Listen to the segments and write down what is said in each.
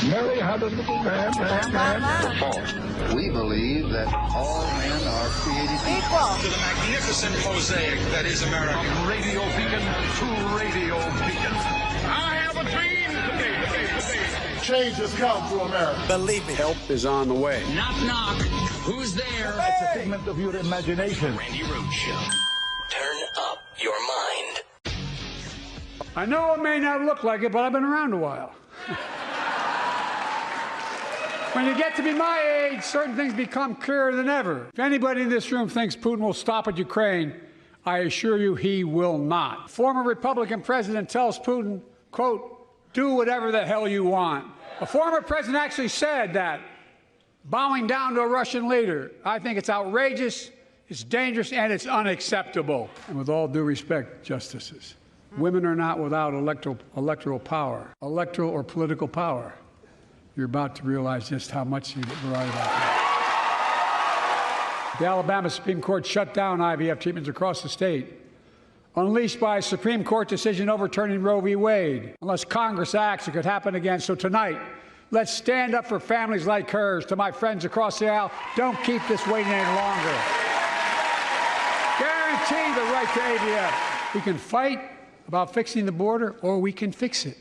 Mary had a little lamb. False. We believe that all men are created equal. To the magnificent mosaic that is America. From radio beacon to radio beacon. I have a dream today. Change has come to America. Believe me. Help is on the way. Knock, knock. Who's there? It's a figment of your imagination. Randi Rhodes Show. Turn up your mind. I know it may not look like it, but I've been around a while. When you get to be my age, certain things become clearer than ever. If anybody in this room thinks Putin will stop at Ukraine, I assure you he will not. Former Republican president tells Putin, quote, do whatever the hell you want. A former president actually said that, bowing down to a Russian leader. I think it's outrageous, it's dangerous, and it's unacceptable. And with all due respect, justices, women are not without electoral power, electoral or political power. You're about to realize just how much you're right about that. The Alabama Supreme Court shut down IVF treatments across the state, unleashed by a Supreme Court decision overturning Roe v. Wade. Unless Congress acts, it could happen again. So tonight, let's stand up for families like hers. To my friends across the aisle, don't keep this waiting any longer. Guarantee the right to IVF. We can fight about fixing the border, or we can fix it.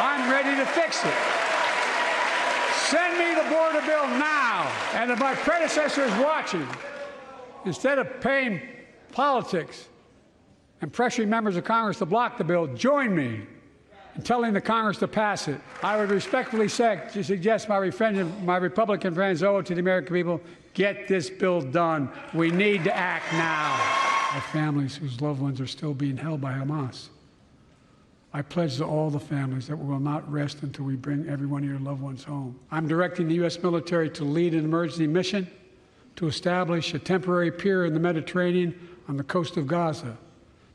I'm ready to fix it. Send me the border bill now. And if my predecessor is watching, instead of paying politics and pressuring members of Congress to block the bill, join me in telling the Congress to pass it. I would respectfully suggest my Republican friends owe it to the American people, get this bill done. We need to act now. Our families whose loved ones are still being held by Hamas. I pledge to all the families that we will not rest until we bring every one of your loved ones home. I'm directing the U.S. military to lead an emergency mission to establish a temporary pier in the Mediterranean on the coast of Gaza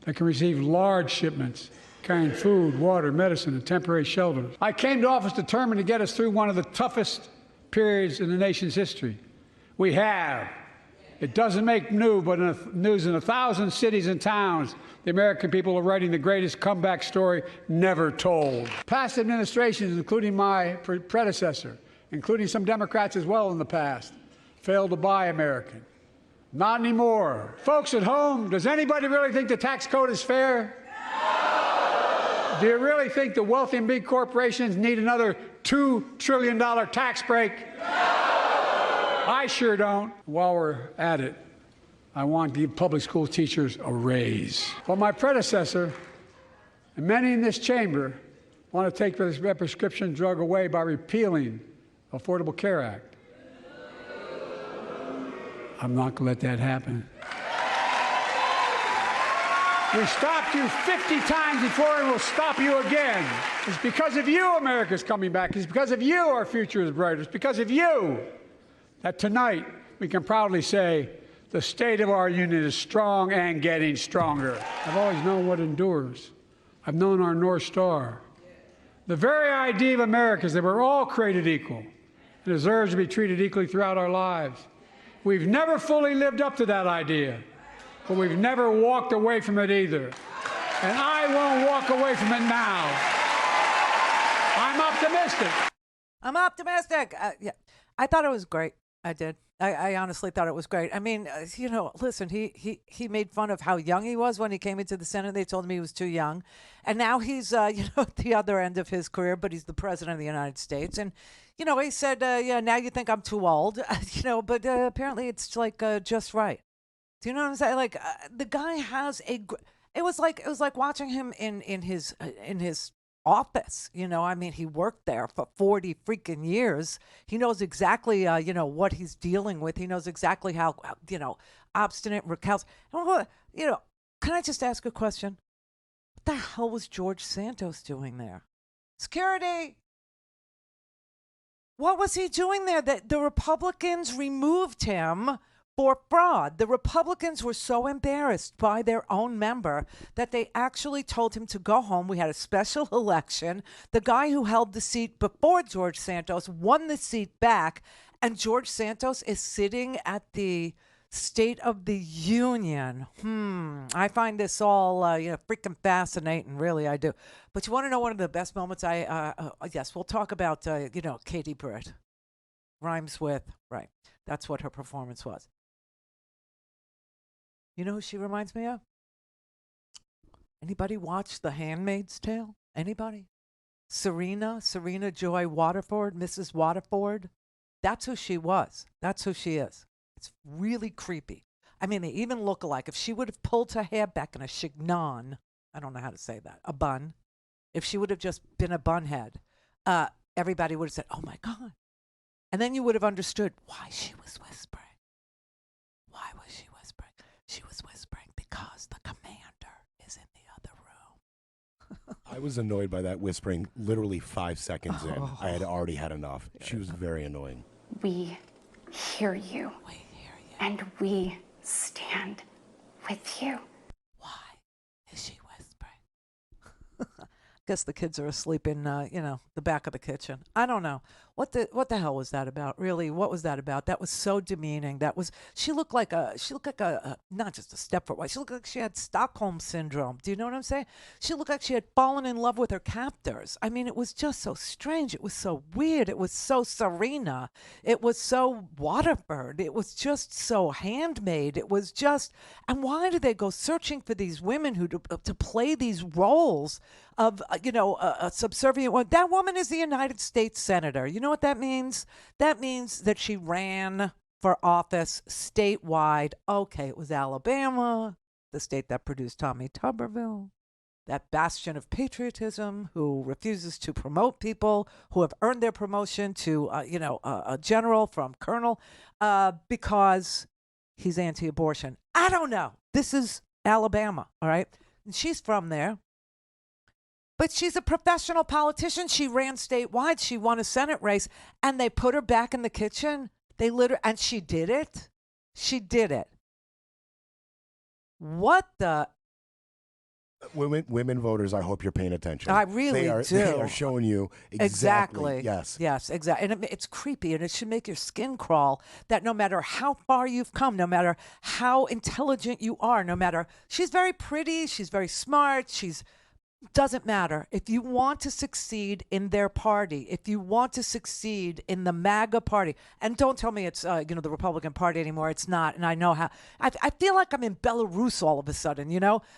that can receive large shipments carrying food, water, medicine, and temporary shelters. I came to office determined to get us through one of the toughest periods in the nation's history. We have. It doesn't make news in 1,000 cities and towns. The American people are writing the greatest comeback story never told. Past administrations, including my predecessor, including some Democrats as well in the past, failed to buy American. Not anymore. Folks at home, does anybody really think the tax code is fair? No! Do you really think the wealthy and big corporations need another $2 trillion tax break? No! I sure don't. While we're at it, I want to give public school teachers a raise. Well, my predecessor, and many in this chamber, want to take this prescription drug away by repealing the Affordable Care Act. I'm not going to let that happen. We stopped you 50 times before, and we'll stop you again. It's because of you America's coming back. It's because of you our future is brighter. It's because of you that tonight we can proudly say the state of our union is strong and getting stronger. I've always known what endures. I've known our North Star. The very idea of America is that we're all created equal and deserves to be treated equally throughout our lives. We've never fully lived up to that idea, but we've never walked away from it either. And I won't walk away from it now. I'm optimistic. I'm optimistic. Yeah, I thought it was great. I did. I honestly thought it was great. I mean, listen, he made fun of how young he was when he came into the Senate. They told him he was too young. And now he's, at the other end of his career, but he's the president of the United States. And, he said, yeah, now you think I'm too old, but apparently it's like just right. Do you know what I'm saying? Like the guy has it was like watching him in his office. I mean, he worked there for 40 freaking years. He knows exactly, what he's dealing with. He knows exactly how, obstinate, recalcitrant. Can I just ask a question? What the hell was George Santos doing there? Security. What was he doing there? That the Republicans removed him for fraud. The Republicans were so embarrassed by their own member that they actually told him to go home. We had a special election. The guy who held the seat before George Santos won the seat back, and George Santos is sitting at the State of the Union. I find this all, freaking fascinating. Really, I do. But you want to know one of the best moments? Yes, we'll talk about, Katie Britt. Rhymes with, right. That's what her performance was. You know who she reminds me of? Anybody watch The Handmaid's Tale? Anybody? Serena Joy Waterford, Mrs. Waterford. That's who she was. That's who she is. It's really creepy. I mean, they even look alike. If she would have pulled her hair back in a chignon, I don't know how to say that, a bun, if she would have just been a bunhead, everybody would have said, oh my God. And then you would have understood why she was whispering. Why was she whispering? She was whispering because the commander is in the other room. I was annoyed by that whispering literally 5 seconds in. I had already had enough. She was very annoying. We hear you. We hear you. And we stand with you. Why is she whispering? Guess the kids are asleep in, the back of the kitchen. I don't know. What the hell was that about? Really, what was that about? That was so demeaning. She looked like a not just a Stepford wife. She looked like she had Stockholm syndrome. Do you know what I'm saying? She looked like she had fallen in love with her captors. I mean, it was just so strange. It was so weird. It was so Serena. It was so Waterford. It was just so handmade. It was just, and why do they go searching for these women who to play these roles of, a subservient one? That woman is the United States Senator. You know what that means? That means that she ran for office statewide. Okay, it was Alabama, the state that produced Tommy Tuberville, that bastion of patriotism who refuses to promote people who have earned their promotion to, a general from colonel because he's anti-abortion. I don't know. This is Alabama, all right? And she's from there. But she's a professional politician. She ran statewide. She won a Senate race, and they put her back in the kitchen. And she did it. She did it. What the? Women voters, I hope you're paying attention. I really do. They are showing you exactly. Yes. Yes, exactly. And it's creepy, and it should make your skin crawl that no matter how far you've come, no matter how intelligent you are, no matter, she's very pretty, she's very smart, doesn't matter. If you want to succeed in their party, if you want to succeed in the MAGA party, and don't tell me it's the Republican Party anymore. It's not. And I know how. I feel like I'm in Belarus all of a sudden.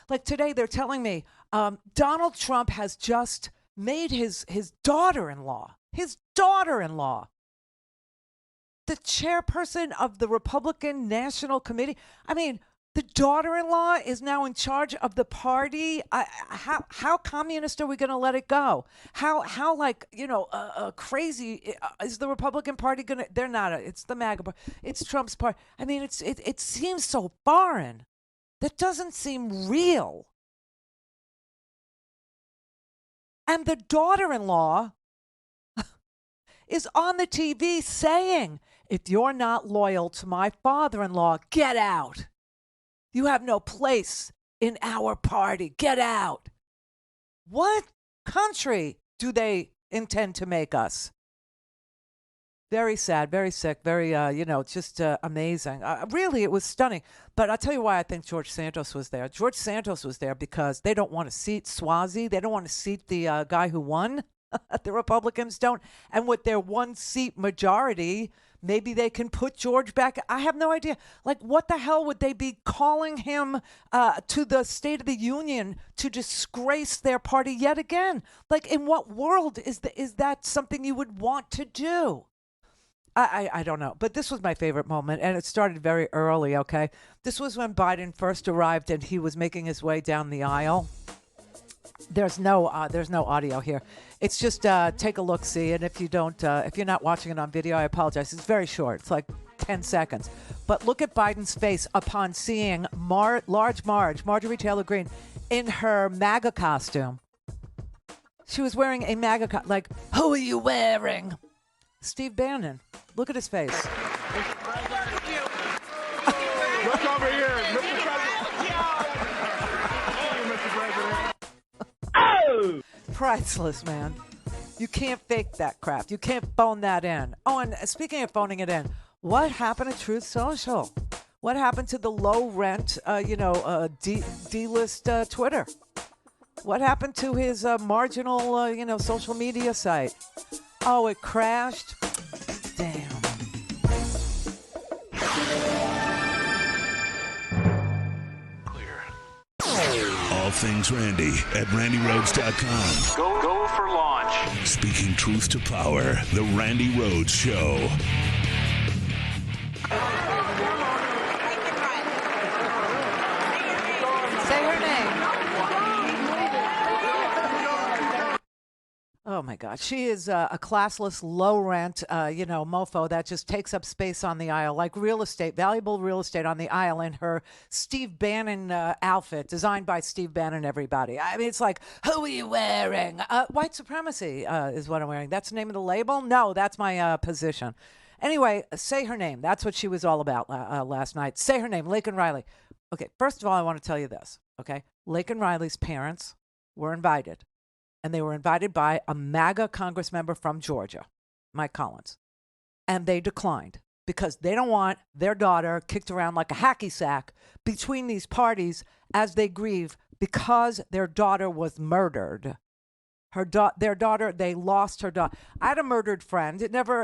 Like today they're telling me Donald Trump has just made his daughter-in-law the chairperson of the Republican National Committee. I mean, the daughter-in-law is now in charge of the party. How communist are we going to let it go? How crazy is the Republican Party going to? They're not. It's the MAGA party. It's Trump's party. I mean, it seems so foreign. That doesn't seem real. And the daughter-in-law is on the TV saying, "If you're not loyal to my father-in-law, get out. You have no place in our party. Get out." What country do they intend to make us? Very sad, very sick, very, just amazing. Really, it was stunning. But I'll tell you why I think George Santos was there. George Santos was there because they don't want to seat Swazi. They don't want to seat the guy who won. The Republicans don't. And with their one-seat majority, maybe they can put George back. I have no idea. Like, what the hell would they be calling him to the State of the Union to disgrace their party yet again? Like, in what world is that something you would want to do? I don't know. But this was my favorite moment, and it started very early, okay? This was when Biden first arrived, and he was making his way down the aisle. There's no audio here. It's just take a look, see, and if you're not watching it on video, I apologize. It's very short. It's like 10 seconds. But look at Biden's face upon seeing Marjorie Taylor Greene, in her MAGA costume. She was wearing a MAGA like, who are you wearing? Steve Bannon. Look at his face. Look over here, Mr. President. Priceless, man. You can't fake that crap. You can't phone that in. Oh, and speaking of phoning it in, what happened to Truth Social? What happened to the low rent, D-list Twitter? What happened to his marginal, social media site? Oh, it crashed. Damn. All things Randi at RandiRhodes.com. Go for launch. Speaking truth to power, the Randi Rhodes Show. Say her name. Oh my God, she is a classless, low-rent, mofo that just takes up space on the aisle, like real estate, valuable real estate on the aisle in her Steve Bannon outfit, designed by Steve Bannon. Everybody, I mean, it's like, who are you wearing? White supremacy is what I'm wearing. That's the name of the label? No, that's my position. Anyway, say her name. That's what she was all about last night. Say her name, Laken Riley. Okay, first of all, I want to tell you this. Okay, Laken Riley's parents were invited. And they were invited by a MAGA Congress member from Georgia, Mike Collins. And they declined because they don't want their daughter kicked around like a hacky sack between these parties as they grieve because their daughter was murdered. Their daughter, they lost her daughter. I had a murdered friend. It never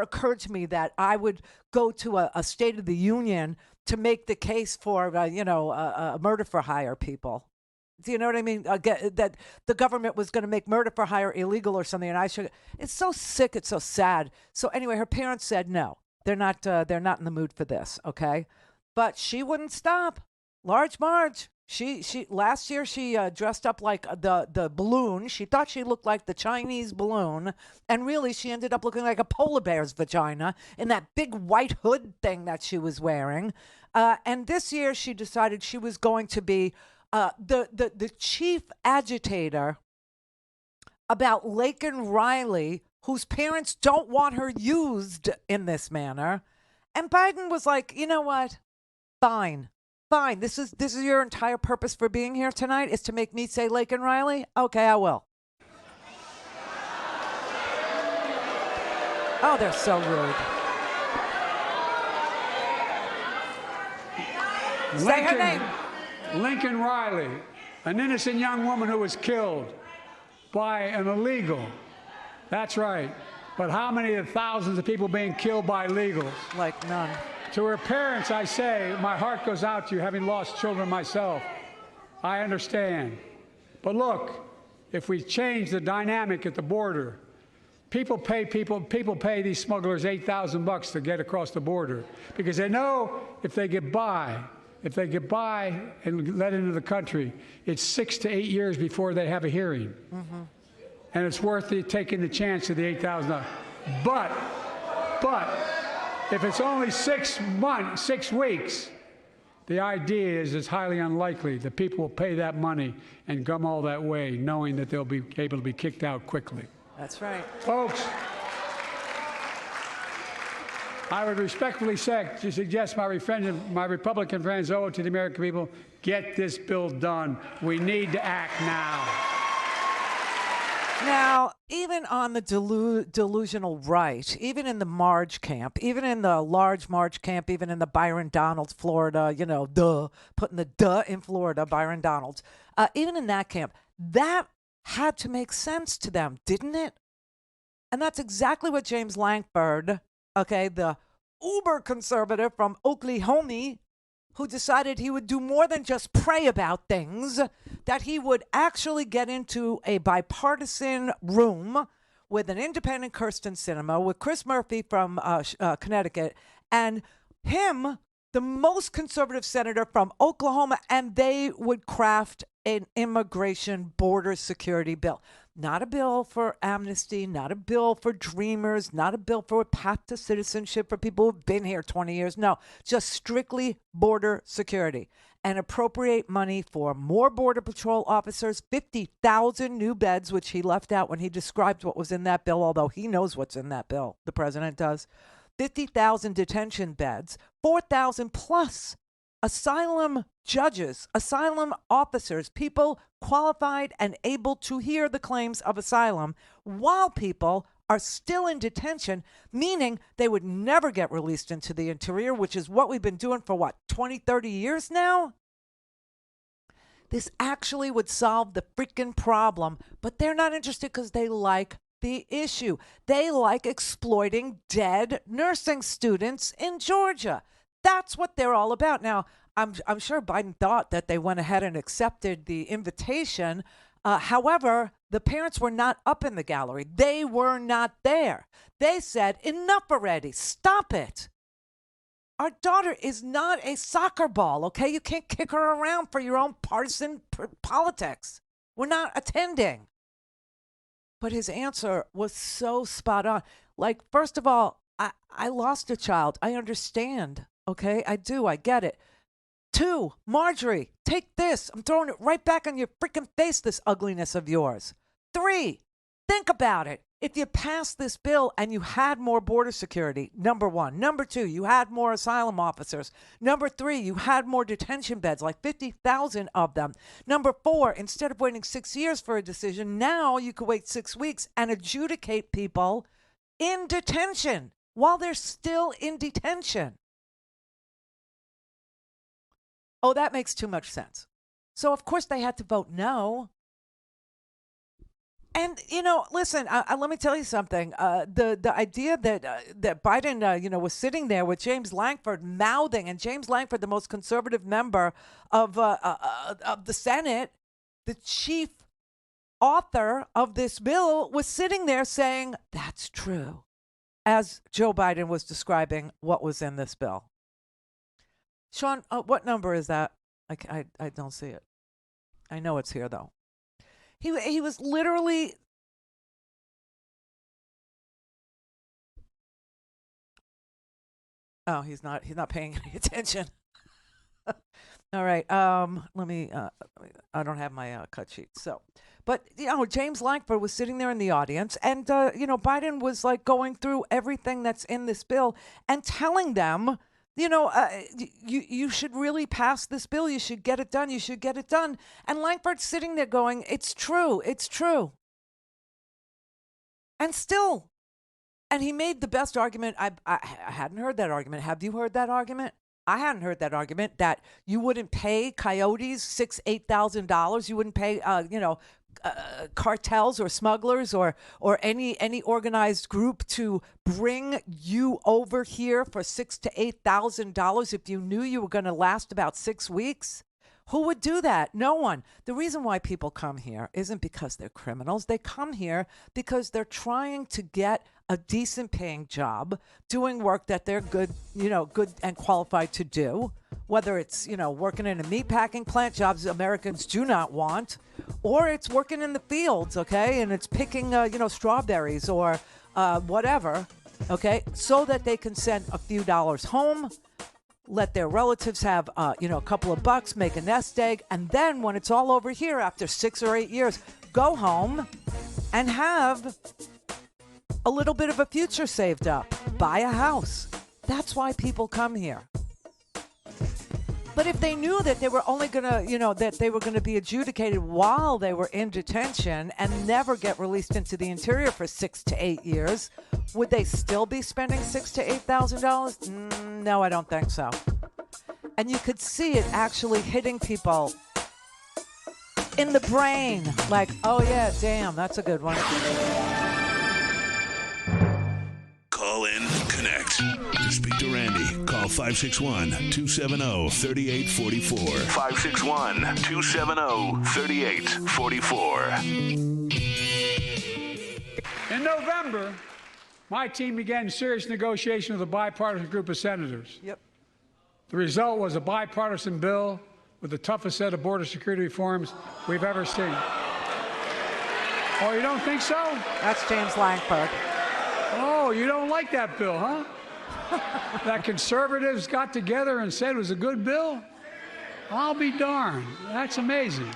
occurred to me that I would go to a State of the Union to make the case for, murder for hire people. Do you know what I mean? That the government was going to make murder for hire illegal or something, and I should. It's so sick. It's so sad. So anyway, her parents said no. They're not. They're not in the mood for this. Okay, but she wouldn't stop. Large Marge. She last year she dressed up like the balloon. She thought she looked like the Chinese balloon, and really she ended up looking like a polar bear's vagina in that big white hood thing that she was wearing. And this year she decided she was going to be. The chief agitator about Laken Riley, whose parents don't want her used in this manner. And Biden was like, you know what? Fine. This is your entire purpose for being here tonight is to make me say Laken Riley? Okay, I will. Oh, they're so rude. Say her name. Lincoln Riley, an innocent young woman who was killed by an illegal. That's right. But how many of the thousands of people being killed by illegals? Like none. To her parents, I say, my heart goes out to you, having lost children myself. I understand. But look, if we change the dynamic at the border, people pay these smugglers $8,000 to get across the border because they know if they get by and let into the country, it's 6 to 8 years before they have a hearing. Mm-hmm. And it's worth taking the chance of the $8,000. But if it's only 6 weeks, the idea is it's highly unlikely that people will pay that money and come all that way, knowing that they'll be able to be kicked out quickly. That's right. Folks, I would respectfully suggest my Republican friends owe it to the American people, get this bill done. We need to act now. Now, even on the delusional right, even in the Marge camp, even in the large Marge camp, even in the Byron Donalds, Florida, putting the duh in Florida, Byron Donalds, even in that camp, that had to make sense to them, didn't it? And that's exactly what James Lankford, okay, the uber conservative from Oklahoma, who decided he would do more than just pray about things, that he would actually get into a bipartisan room with an independent Kirsten Sinema, with Chris Murphy from Connecticut, and him, the most conservative senator from Oklahoma, and they would craft an immigration border security bill. Not a bill for amnesty, not a bill for dreamers, not a bill for a path to citizenship for people who've been here 20 years. No, just strictly border security. And appropriate money for more Border Patrol officers, 50,000 new beds, which he left out when he described what was in that bill, although he knows what's in that bill. The president does. 50,000 detention beds, 4,000 plus asylum judges, asylum officers, people qualified and able to hear the claims of asylum while people are still in detention, meaning they would never get released into the interior, which is what we've been doing for, what, 20, 30 years now? This actually would solve the freaking problem, but they're not interested because they like the issue. They like exploiting dead nursing students in Georgia. That's what they're all about. Now, I'm sure Biden thought that they went ahead and accepted the invitation. However, the parents were not up in the gallery. They were not there. They said, enough already. Stop it. Our daughter is not a soccer ball, okay? You can't kick her around for your own partisan politics. We're not attending. But his answer was so spot on. Like, first of all, I lost a child. I understand, okay? I do. I get it. 2, Marjorie, take this. I'm throwing it right back on your freaking face, this ugliness of yours. 3, think about it. If you passed this bill and you had more border security, number 1. Number 2, you had more asylum officers. Number 3, you had more detention beds, like 50,000 of them. Number 4, instead of waiting 6 years for a decision, now you could wait 6 weeks and adjudicate people in detention while they're still in detention. Oh, that makes too much sense. So, of course, they had to vote no. And, listen, let me tell you something. The idea that Biden, was sitting there with James Lankford mouthing, and James Lankford, the most conservative member of the Senate, the chief author of this bill, was sitting there saying, that's true, as Joe Biden was describing what was in this bill. Sean, what number is that? I don't see it. I know it's here, though. He was literally... Oh, he's not paying any attention. All right. Let me... I don't have my cut sheet. So, but, James Lankford was sitting there in the audience, and, Biden was, like, going through everything that's in this bill and telling them... you should really pass this bill. You should get it done. You should get it done. And Lankford's sitting there going, it's true. It's true. And still, and he made the best argument. I hadn't heard that argument. Have you heard that argument? I hadn't heard that argument that you wouldn't pay coyotes $8,000. You wouldn't pay, cartels or smugglers or any organized group to bring you over here for $6,000 to $8,000 if you knew you were going to last about 6 weeks. Who would do that? No one. The reason why people come here isn't because they're criminals. They come here because they're trying to get a decent paying job, doing work that they're good and qualified to do. Whether it's, working in a meatpacking plant, jobs Americans do not want, or it's working in the fields, okay, and it's picking, strawberries or whatever, okay, so that they can send a few dollars home, let their relatives have, a couple of bucks, make a nest egg, and then when it's all over here after 6 or 8 years, go home and have a little bit of a future saved up, buy a house. That's why people come here. But if they knew that they were only going to, that they were going to be adjudicated while they were in detention and never get released into the interior for 6 to 8 years, would they still be spending $6,000 to $8,000? No, I don't think so. And you could see it actually hitting people in the brain. Like, oh yeah, damn, that's a good one. Call in, connect. To speak to Randi, call 561-270-3844. 561-270-3844. In November, my team began serious negotiation with a bipartisan group of senators. Yep. The result was a bipartisan bill with the toughest set of border security reforms we've ever seen. Oh, you don't think so? That's James Lankford. Oh, you don't like that bill, huh? That conservatives got together and said it was a good bill? I'll be darned. That's amazing.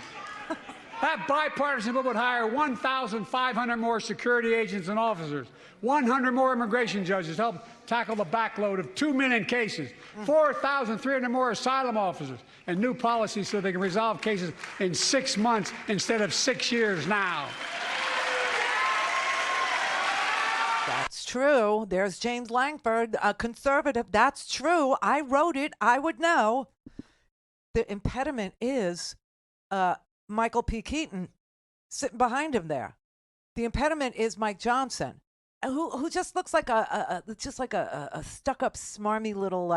That bipartisan bill would hire 1,500 more security agents and officers, 100 more immigration judges to help tackle the backload of 2 million cases, 4,300 more asylum officers, and new policies so they can resolve cases in 6 months instead of 6 years now. true. There's James Langford, a conservative. That's true. I wrote it. I would know. The impediment is Michael P. Keaton sitting behind him there. The impediment is Mike Johnson, who just looks like a stuck-up, smarmy little,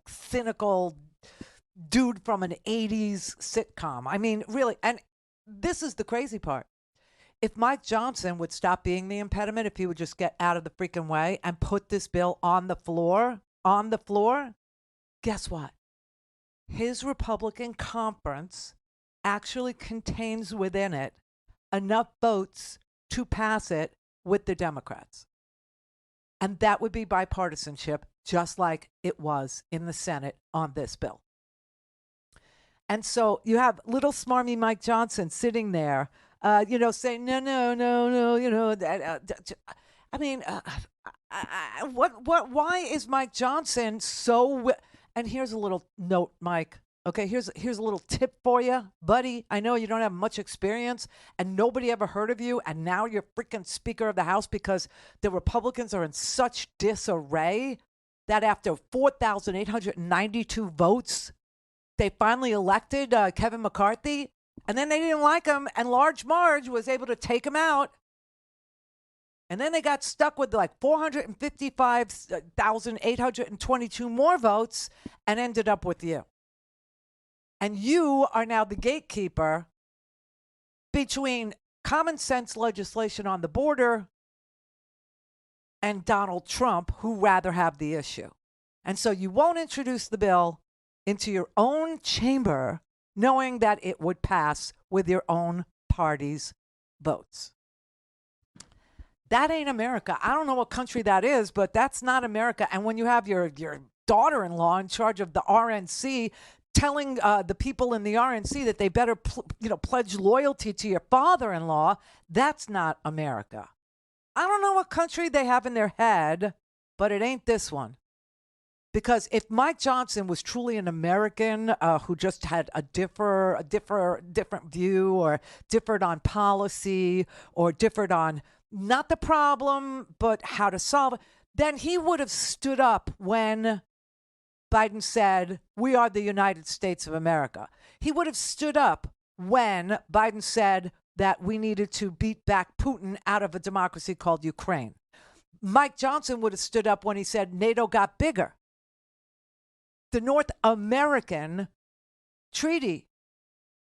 cynical dude from an 80s sitcom. I mean, really, and this is the crazy part. If Mike Johnson would stop being the impediment, if he would just get out of the freaking way and put this bill on the floor, guess what? His Republican conference actually contains within it enough votes to pass it with the Democrats. And that would be bipartisanship, just like it was in the Senate on this bill. And so you have little smarmy Mike Johnson sitting there, saying, no, why is Mike Johnson so, and here's a little note, Mike. Okay, here's a little tip for you, buddy. I know you don't have much experience and nobody ever heard of you, and now you're freaking Speaker of the House because the Republicans are in such disarray that after 4,892 votes, they finally elected Kevin McCarthy, and then they didn't like him, and Large Marge was able to take him out. And then they got stuck with like 455,822 more votes and ended up with you. And you are now the gatekeeper between common sense legislation on the border and Donald Trump, who rather have the issue. And so you won't introduce the bill into your own chamber, knowing that it would pass with your own party's votes. That ain't America. I don't know what country that is, but that's not America. And when you have your daughter-in-law in charge of the RNC telling the people in the RNC that they better pledge loyalty to your father-in-law, that's not America. I don't know what country they have in their head, but it ain't this one. Because if Mike Johnson was truly an American who just had a different view, or differed on policy, or differed on not the problem, but how to solve it, then he would have stood up when Biden said, "We are the United States of America." He would have stood up when Biden said that we needed to beat back Putin out of a democracy called Ukraine. Mike Johnson would have stood up when he said NATO got bigger. The North American Treaty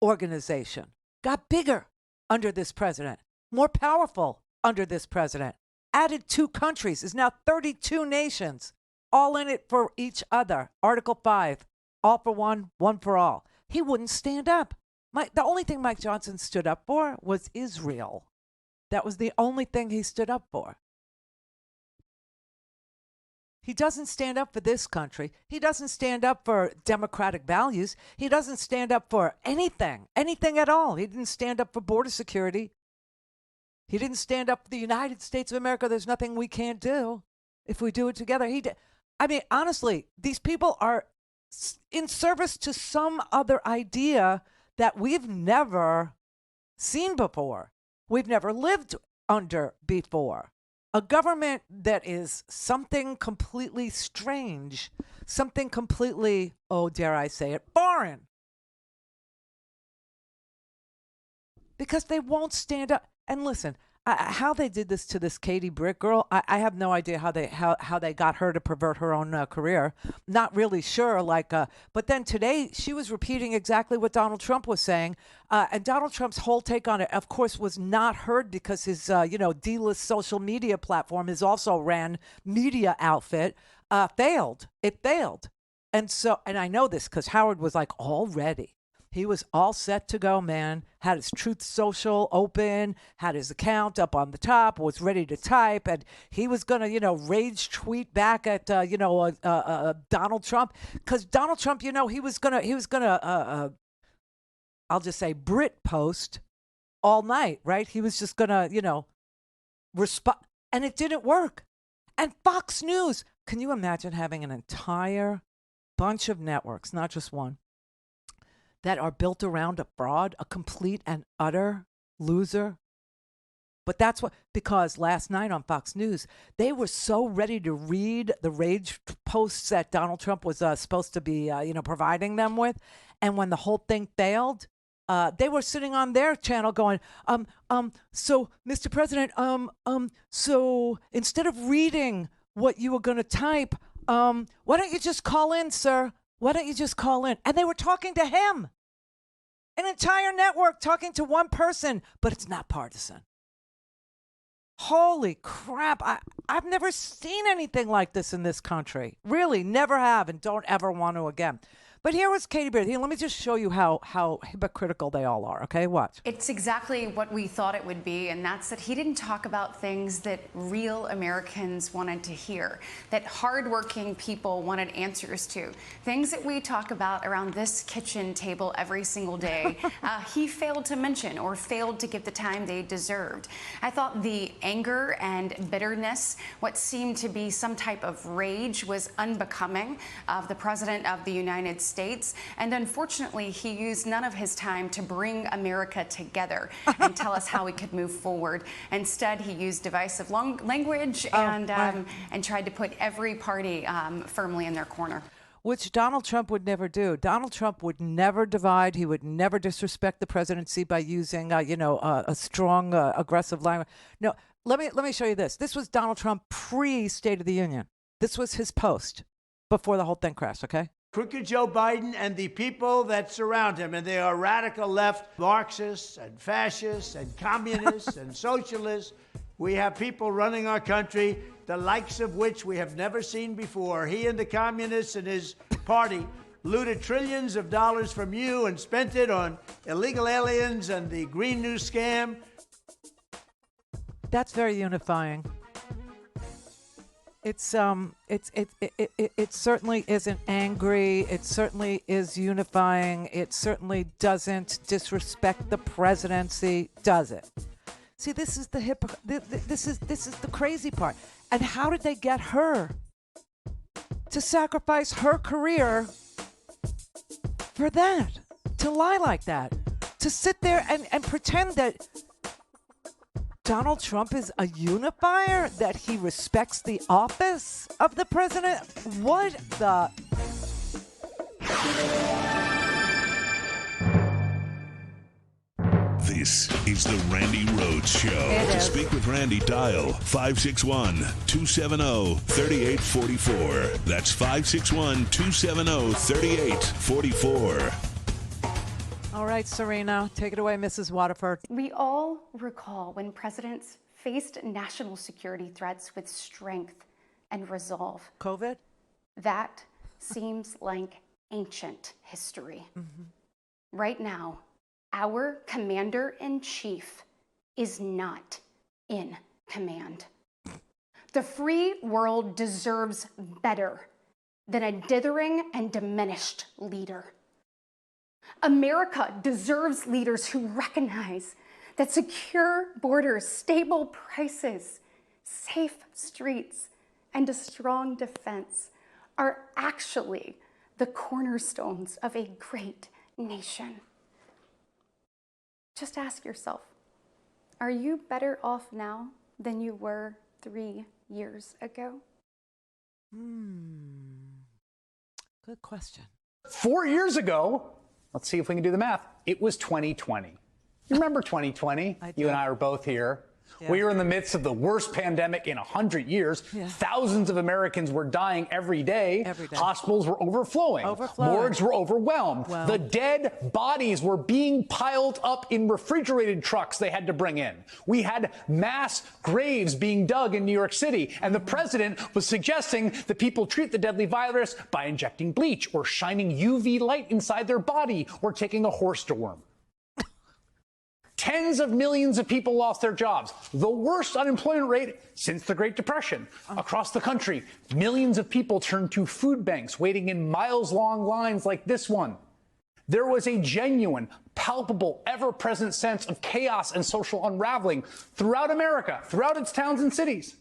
Organization got bigger under this president, more powerful under this president, added 2 countries, is now 32 nations, all in it for each other. Article 5, all for one, one for all. He wouldn't stand up. The only thing Mike Johnson stood up for was Israel. That was the only thing he stood up for. He doesn't stand up for this country. He doesn't stand up for democratic values. He doesn't stand up for anything at all. He didn't stand up for border security. He didn't stand up for the United States of America. There's nothing we can't do if we do it together. I mean, honestly, these people are in service to some other idea that we've never seen before. We've never lived under before. A government that is something completely strange, something completely, oh, dare I say it, foreign. Because they won't stand up. And listen, how they did this to this Katie Britt girl, I have no idea how they got her to pervert her own career. Not really sure. But then today she was repeating exactly what Donald Trump was saying, and Donald Trump's whole take on it, of course, was not heard because his D-list social media platform, his also ran media outfit, failed. It failed, and I know this because Howard was like already. He was all set to go, man. Had his Truth Social open, had his account up on the top, was ready to type, and he was going to, rage tweet back at, Donald Trump. Because Donald Trump, he was going to, I'll just say, Brit post all night, right? He was just going to, respond. And it didn't work. And Fox News, can you imagine having an entire bunch of networks, not just one, that are built around a fraud, a complete and utter loser? But that's what, because last night on Fox News, they were so ready to read the rage posts that Donald Trump was supposed to be, providing them with. And when the whole thing failed, they were sitting on their channel going, so Mr. President, so instead of reading what you were going to type, why don't you just call in, sir? Why don't you just call in? And they were talking to him. An entire network talking to one person, but it's not partisan. Holy crap. I've never seen anything like this in this country. Really, never have, and don't ever want to again. But here was Katie Beard. Here, let me just show you how hypocritical they all are, okay? Watch. It's exactly what we thought it would be, and that's that he didn't talk about things that real Americans wanted to hear, that hardworking people wanted answers to, things that we talk about around this kitchen table every single day. He failed to mention or failed to give the time they deserved. I thought the anger and bitterness, what seemed to be some type of rage, was unbecoming of the President of the United States. And unfortunately, he used none of his time to bring America together and tell us how we could move forward. Instead, he used divisive language and tried to put every party firmly in their corner. Which Donald Trump would never do. Donald Trump would never divide. He would never disrespect the presidency by using, a strong, aggressive language. No, let me show you this. This was Donald Trump pre-State of the Union. This was his post before the whole thing crashed, okay? Crooked Joe Biden and the people that surround him, and they are radical left, Marxists and fascists and communists and socialists. We have people running our country, the likes of which we have never seen before. He and the communists and his party looted trillions of dollars from you and spent it on illegal aliens and the Green New scam. That's very unifying. It certainly isn't angry. It certainly is unifying. It certainly doesn't disrespect the presidency, does it? See, this is the this is the crazy part. And how did they get her to sacrifice her career for that? To lie like that? To sit there and pretend that Donald Trump is a unifier, that he respects the office of the president? What the? This is the Randi Rhodes Show. To speak with Randi, dial 561-270-3844. That's 561-270-3844. All right, Serena, take it away, Mrs. Waterford. We all recall when presidents faced national security threats with strength and resolve. COVID? That seems like ancient history. Mm-hmm. Right now, our commander-in-chief is not in command. The free world deserves better than a dithering and diminished leader. America deserves leaders who recognize that secure borders, stable prices, safe streets, and a strong defense are actually the cornerstones of a great nation. Just ask yourself, are you better off now than you were 3 years ago? Good question. 4 years ago, let's see if we can do the math, it was 2020. You remember 2020? You and I were both here. Yeah. We were in the midst of the worst pandemic in 100 years. Yeah. Thousands of Americans were dying every day. Hospitals were overflowing. Morgues were overwhelmed. Wow. The dead bodies were being piled up in refrigerated trucks they had to bring in. We had mass graves being dug in New York City, and the president was suggesting that people treat the deadly virus by injecting bleach or shining UV light inside their body or taking a horse deworm. Tens of millions of people lost their jobs, the worst unemployment rate since the Great Depression. Across the country, millions of people turned to food banks, waiting in miles-long lines like this one. There was a genuine, palpable, ever-present sense of chaos and social unraveling throughout America, throughout its towns and cities.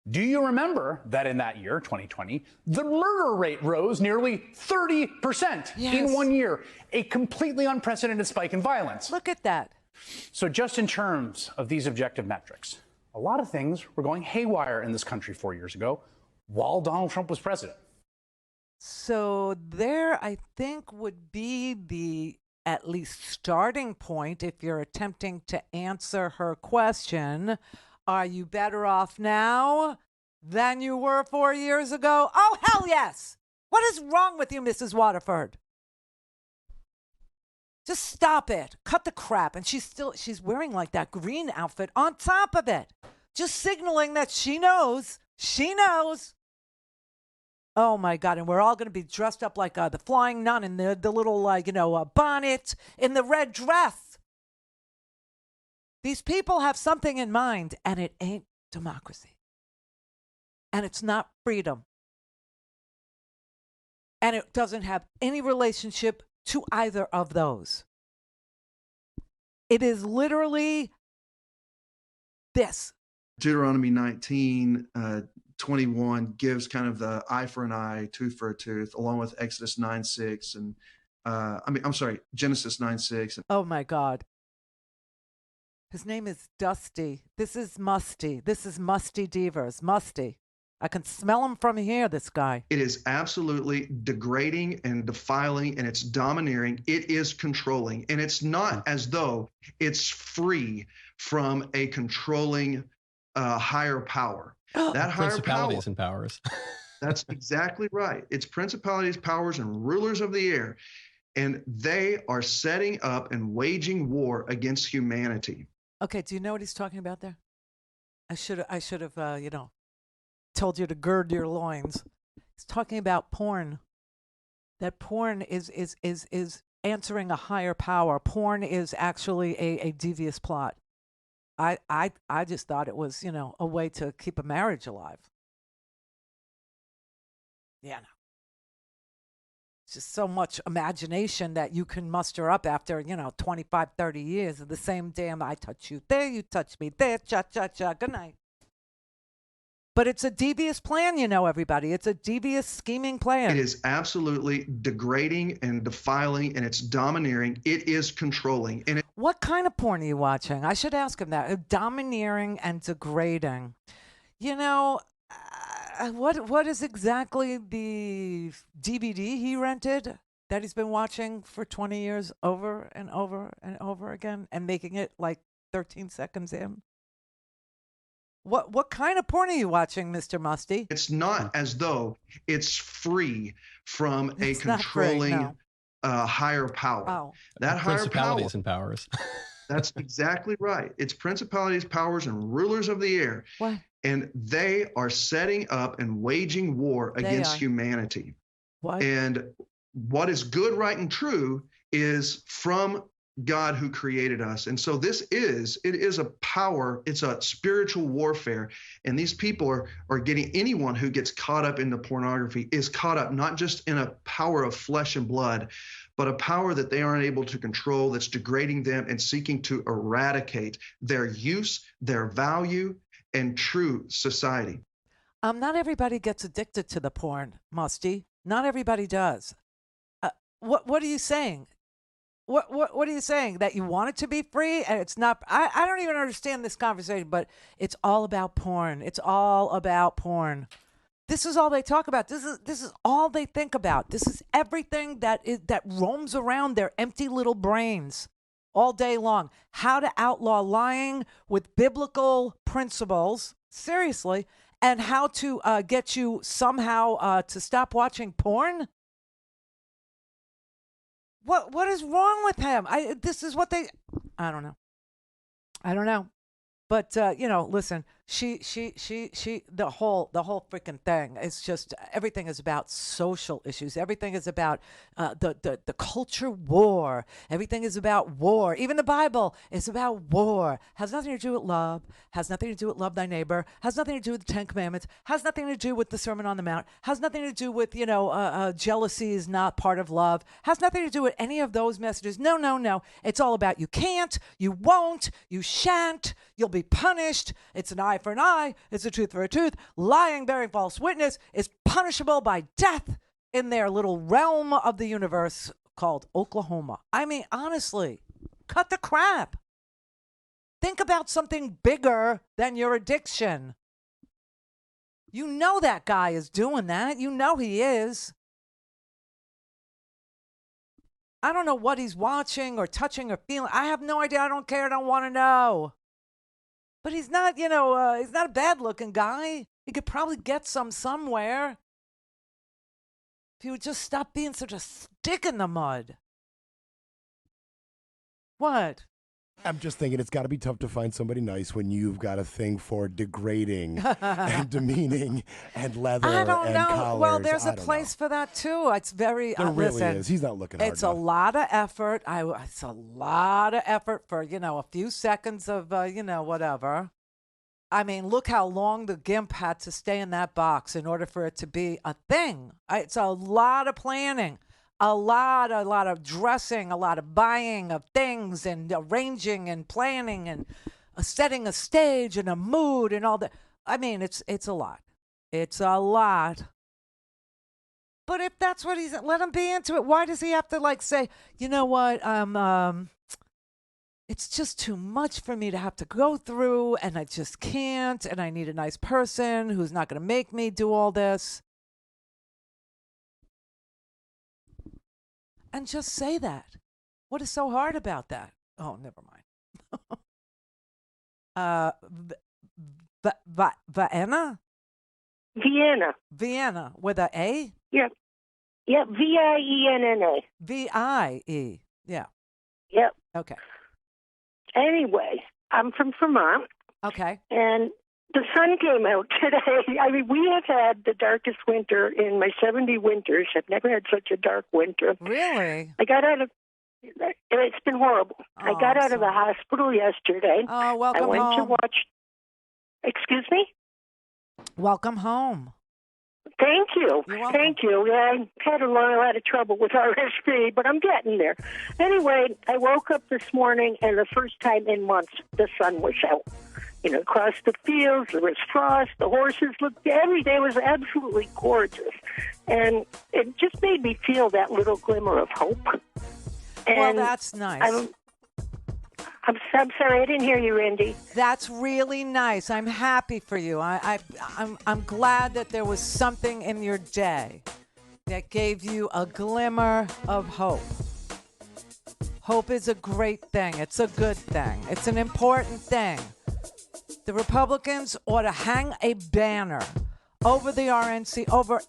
Do you remember that in that year, 2020, the murder rate rose nearly 30% in 1 year, a completely unprecedented spike in violence? Look at that. So just in terms of these objective metrics, a lot of things were going haywire in this country 4 years ago while Donald Trump was president. So there, I think, would be the at least starting point if you're attempting to answer her question. Are you better off now than you were 4 years ago? Oh, hell yes. What is wrong with you, Mrs. Waterford? Just stop it. Cut the crap. And she's wearing like that green outfit on top of it. Just signaling that she knows. She knows. Oh my God. And we're all going to be dressed up like the flying nun in the little, bonnet in the red dress. These people have something in mind, and it ain't democracy. And it's not freedom. And it doesn't have any relationship to either of those. It is literally this. Deuteronomy 19:21 gives kind of the eye for an eye, tooth for a tooth, along with Exodus 9:6 and Genesis 9:6. Oh my God. His name is Dusty. This is Musty. This is Musty Devers. Musty. I can smell him from here, this guy. It is absolutely degrading and defiling, and it's domineering. It is controlling. And it's not as though it's free from a controlling higher power. That higher principalities power, and powers. That's exactly right. It's principalities, powers, and rulers of the air. And they are setting up and waging war against humanity. Okay, do you know what he's talking about there? I should have told you to gird your loins. He's talking about porn. That porn is answering a higher power. Porn is actually a devious plot. I just thought it was, a way to keep a marriage alive. Yeah, no. It's just so much imagination that you can muster up after, 25, 30 years of the same damn, I touch you there, you touch me there, cha-cha-cha, good night. But it's a devious plan, everybody. It's a devious scheming plan. It is absolutely degrading and defiling, and it's domineering. It is controlling. And what kind of porn are you watching? I should ask him that. Domineering and degrading. What is exactly the DVD he rented that he's been watching for 20 years over and over and over again and making it like 13 seconds in? What kind of porn are you watching, Mr. Musty? It's not as though it's free from a controlling higher power. Oh. That higher principalities and powers. That's exactly right. It's principalities, powers, and rulers of the air. What? And they are setting up and waging war against humanity. What? And what is good, right, and true is from God who created us. And so it is a power, it's a spiritual warfare. And these people are getting, anyone who gets caught up in the pornography is caught up not just in a power of flesh and blood, but a power that they aren't able to control, that's degrading them and seeking to eradicate their use, their value, and true society. Not everybody gets addicted to the porn, Musty. Not everybody does. What are you saying? What are you saying? That you want it to be free and it's not? I don't even understand this conversation, but it's all about porn. It's all about porn. This is all they talk about. This is all they think about. This is everything that roams around their empty little brains all day long. How to outlaw lying with biblical principles, seriously, and how to get you somehow to stop watching porn. What is wrong with him? This is what they. I don't know. But listen. She. The whole freaking thing is just, everything is about social issues. Everything is about the culture war. Everything is about war. Even the Bible is about war. Has nothing to do with love. Has nothing to do with love thy neighbor. Has nothing to do with the 10 Commandments. Has nothing to do with the Sermon on the Mount. Has nothing to do with jealousy is not part of love. Has nothing to do with any of those messages. No. It's all about you can't, you won't, you shan't, you'll be punished. It's an eye for an eye. It's a tooth for a tooth. Lying, bearing false witness is punishable by death in their little realm of the universe called Oklahoma. I mean, honestly, cut the crap. Think about something bigger than your addiction. You know that guy is doing that. You know he is. I don't know what he's watching or touching or feeling. I have no idea. I don't care. I don't want to know. But he's not, he's not a bad-looking guy. He could probably get some somewhere. If he would just stop being such a stick in the mud. What? I'm just thinking it's got to be tough to find somebody nice when you've got a thing for degrading and demeaning and leather I don't and know. collars. Well, there's a place for that too. It's very. There really listen, is. He's not looking hard It's a lot of effort. It's a lot of effort for a few seconds of whatever. I mean, look how long the gimp had to stay in that box in order for it to be a thing. It's a lot of planning. A lot of dressing, a lot of buying of things and arranging and planning and setting a stage and a mood and all that. I mean, it's a lot. It's a lot. But if that's what let him be into it. Why does he have to say, you know what, it's just too much for me to have to go through and I just can't and I need a nice person who's not going to make me do all this. And just say that. What is so hard about that? Oh, never mind. Vienna? Vienna. Vienna with a A? Yeah. Yeah, V-I-E-N-N-A. V-I-E. Yeah. Yep. Okay. Anyway, I'm from Vermont. Okay. And the sun came out today. I mean, we have had the darkest winter in my 70 winters. I've never had such a dark winter. Really? I got out of, it's been horrible. I got out of the hospital yesterday. Oh, welcome home. I went to watch, excuse me? Welcome home. Thank you. You're welcome. Thank you. Yeah, I had a lot of trouble with RSV, but I'm getting there. Anyway, I woke up this morning, and the first time in months, the sun was out. Across the fields, there was frost. The horses looked, every day was absolutely gorgeous. And it just made me feel that little glimmer of hope. And well, that's nice. I'm sorry, I didn't hear you, Randy. That's really nice. I'm happy for you. I'm glad that there was something in your day that gave you a glimmer of hope. Hope is a great thing. It's a good thing. It's an important thing. The Republicans ought to hang a banner over the RNC, over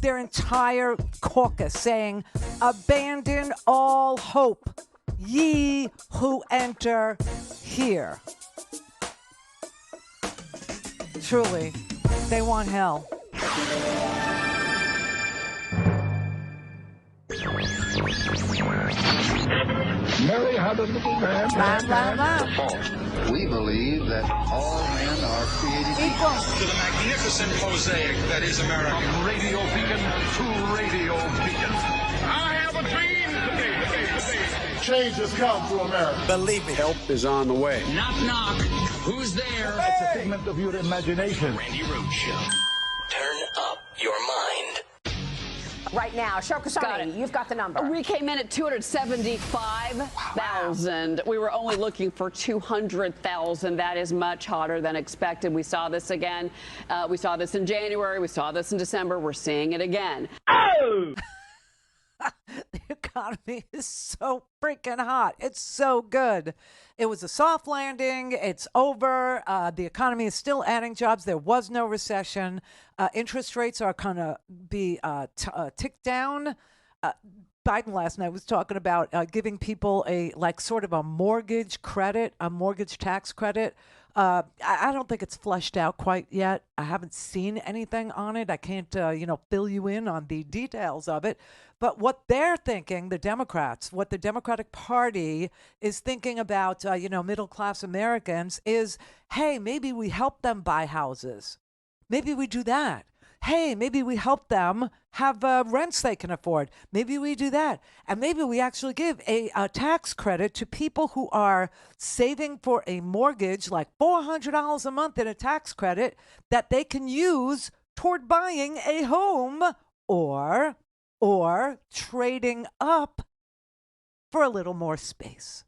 their entire caucus saying, abandon all hope, ye who enter here. Truly, they want hell. Mary had a little man. We believe that all men are created equal. To the magnificent mosaic that is America. From radio beacon to radio beacon. I have a dream today. Change has come to America. Believe me. Help is on the way. Knock, knock. Who's there? It's a figment of your imagination. Randi Rhodes Show. Turn up your mind. Right now, Shokasani, you've got the number. We came in at 275,000. Wow. We were only looking for 200,000. That is much hotter than expected. We saw this again. We saw this in January. We saw this in December. We're seeing it again. Oh! The economy is so freaking hot. It's so good. It was a soft landing. It's over. The economy is still adding jobs. There was no recession. Interest rates are going to be ticked down. Biden last night was talking about giving people sort of a mortgage credit, a mortgage tax credit. I don't think it's fleshed out quite yet. I haven't seen anything on it. I can't, fill you in on the details of it. But what they're thinking, the Democrats, what the Democratic Party is thinking about, middle-class Americans is, hey, maybe we help them buy houses. Maybe we do that. Hey, maybe we help them have rents they can afford. Maybe we do that. And maybe we actually give a tax credit to people who are saving for a mortgage, like $400 a month in a tax credit that they can use toward buying a home or trading up for a little more space.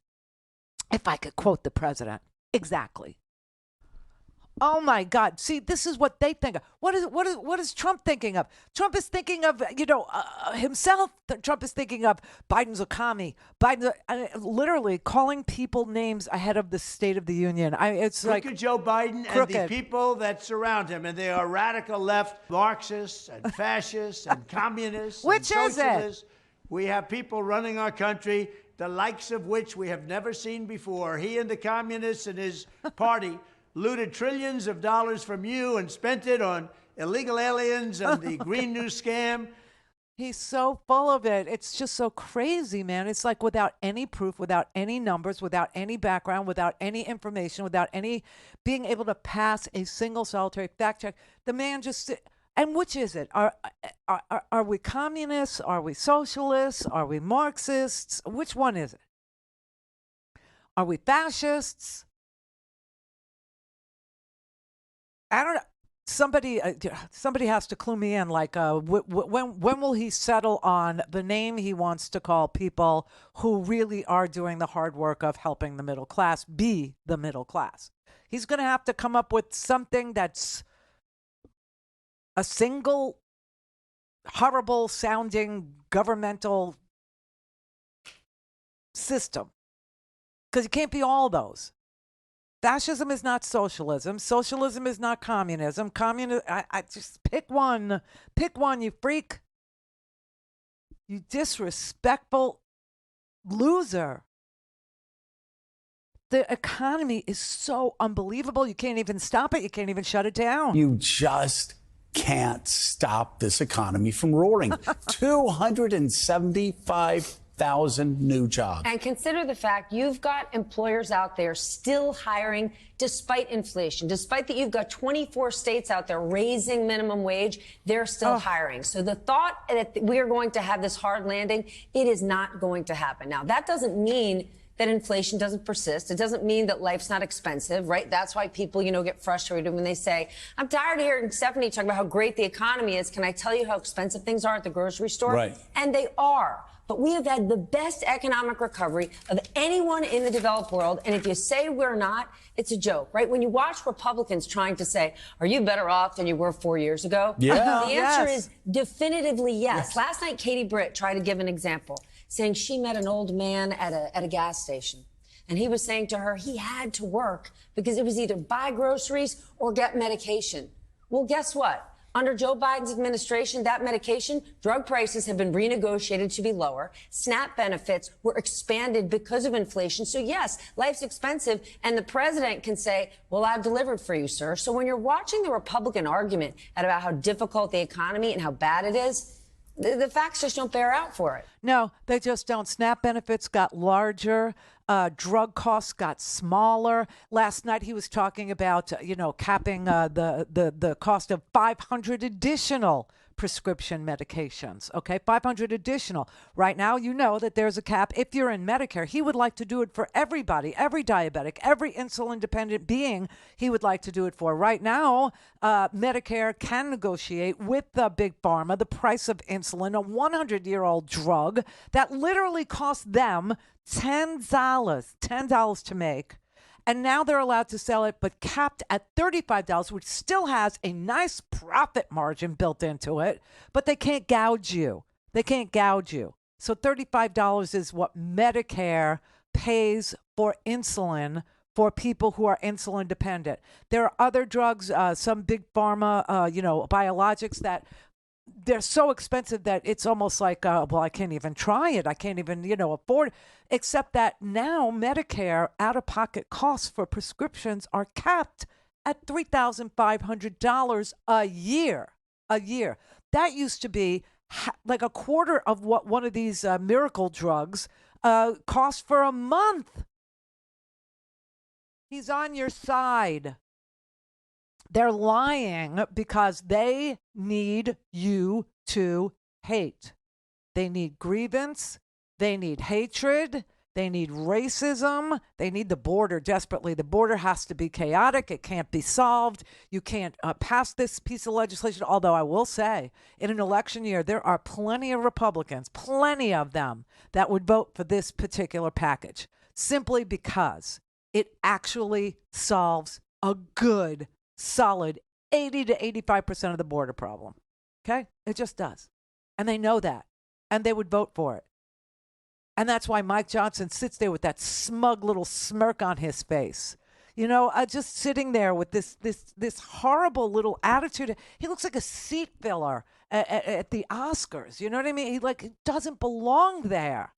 If I could quote the president. Exactly. Oh my God. See, this is what they think of. What is Trump thinking of? Trump is thinking of, himself. Trump is thinking of Biden's a commie. Biden, literally calling people names ahead of the State of the Union. It's Look like at Joe Biden crooked. and the people that surround him, and they are radical left Marxists and fascists and communists Which and is it? socialists. We have people running our country, the likes of which we have never seen before. He and the communists and his party looted trillions of dollars from you and spent it on illegal aliens and the Green New Scam. He's so full of it. It's just so crazy, man. It's like without any proof, without any numbers, without any background, without any information, without any being able to pass a single solitary fact check. The man just, and which is it? Are we communists? Are we socialists? Are we Marxists? Which one is it? Are we fascists? I don't know. Somebody has to clue me in. Like, when will he settle on the name he wants to call people who really are doing the hard work of helping the middle class be the middle class? He's going to have to come up with something that's a single horrible sounding governmental system, because it can't be all those. Fascism is not socialism. Socialism is not communism. I just pick one. Pick one, you freak. You disrespectful loser. The economy is so unbelievable. You can't even stop it. You can't even shut it down. You just can't stop this economy from roaring. 275,000 new jobs. And consider the fact you've got employers out there still hiring despite inflation, despite that you've got 24 states out there raising minimum wage, they're still hiring. So the thought that we are going to have this hard landing, it is not going to happen. Now, that doesn't mean that inflation doesn't persist. It doesn't mean that life's not expensive, right? That's why people, get frustrated when they say, I'm tired of hearing Stephanie talk about how great the economy is. Can I tell you how expensive things are at the grocery store? Right. And they are. But we have had the best economic recovery of anyone in the developed world. And if you say we're not, it's a joke, right? When you watch Republicans trying to say, are you better off than you were 4 years ago? Yeah. The answer is definitively yes. Last night, Katie Britt tried to give an example, saying she met an old man at a gas station. And he was saying to her he had to work because it was either buy groceries or get medication. Well, guess what? Under Joe Biden's administration, that medication, drug prices have been renegotiated to be lower. SNAP benefits were expanded because of inflation. So yes, life's expensive. And the president can say, well, I've delivered for you, sir. So when you're watching the Republican argument about how difficult the economy and how bad it is, the facts just don't bear out for it. No, they just don't. SNAP benefits got larger. Drug costs got smaller. Last night he was talking about, capping the cost of 500 additional prescription medications. Okay, 500 additional. Right now, that there's a cap. If you're in Medicare, he would like to do it for everybody, every diabetic, every insulin-dependent being. He would like to do it for. Right now, Medicare can negotiate with the big pharma the price of insulin, a 100-year-old drug that literally cost them $10 to make. And now they're allowed to sell it, but capped at $35, which still has a nice profit margin built into it, but they can't gouge you. They can't gouge you. So $35 is what Medicare pays for insulin for people who are insulin dependent. There are other drugs, some big pharma, biologics that they're so expensive that it's almost like, I can't even try it. I can't even, afford it. Except that now Medicare out-of-pocket costs for prescriptions are capped at $3,500 a year. A year. That used to be like a quarter of what one of these miracle drugs costs for a month. He's on your side. They're lying because they need you to hate. They need grievance. They need hatred. They need racism. They need the border desperately. The border has to be chaotic. It can't be solved. You can't pass this piece of legislation. Although I will say, in an election year, there are plenty of Republicans, plenty of them, that would vote for this particular package. simply because it actually solves a good, solid 80 to 85% of the border problem. Okay? It just does. And they know that. And they would vote for it. And that's why Mike Johnson sits there with that smug little smirk on his face. You know, just sitting there with this horrible little attitude. He looks like a seat filler at the Oscars. You know what I mean? He doesn't belong there.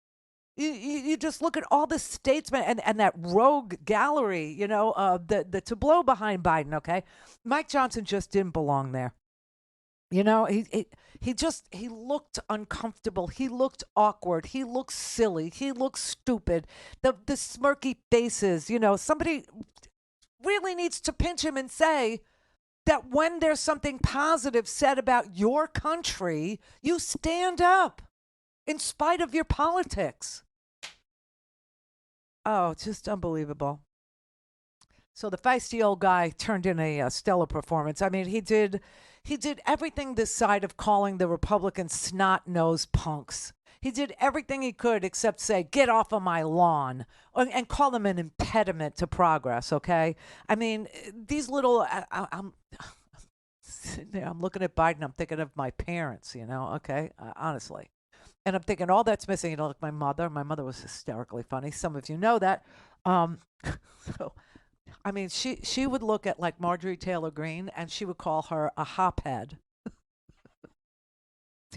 You just look at all the statesmen and that rogue gallery, you know, the tableau behind Biden, okay? Mike Johnson just didn't belong there. You know, he looked uncomfortable. He looked awkward. He looked silly. He looked stupid. The smirky faces, you know, somebody really needs to pinch him and say that when there's something positive said about your country, you stand up in spite of your politics. Oh, just unbelievable. So the feisty old guy turned in a stellar performance. I mean, he did everything this side of calling the Republicans snot-nosed punks. He did everything he could except say, get off of my lawn, and call them an impediment to progress, okay? I mean, these little, I'm sitting there, I'm looking at Biden, I'm thinking of my parents, you know, okay? Honestly. And I'm thinking, all that's missing, you know, like my mother. My mother was hysterically funny. Some of you know that. So, I mean, she would look at like Marjorie Taylor Greene and she would call her a hophead.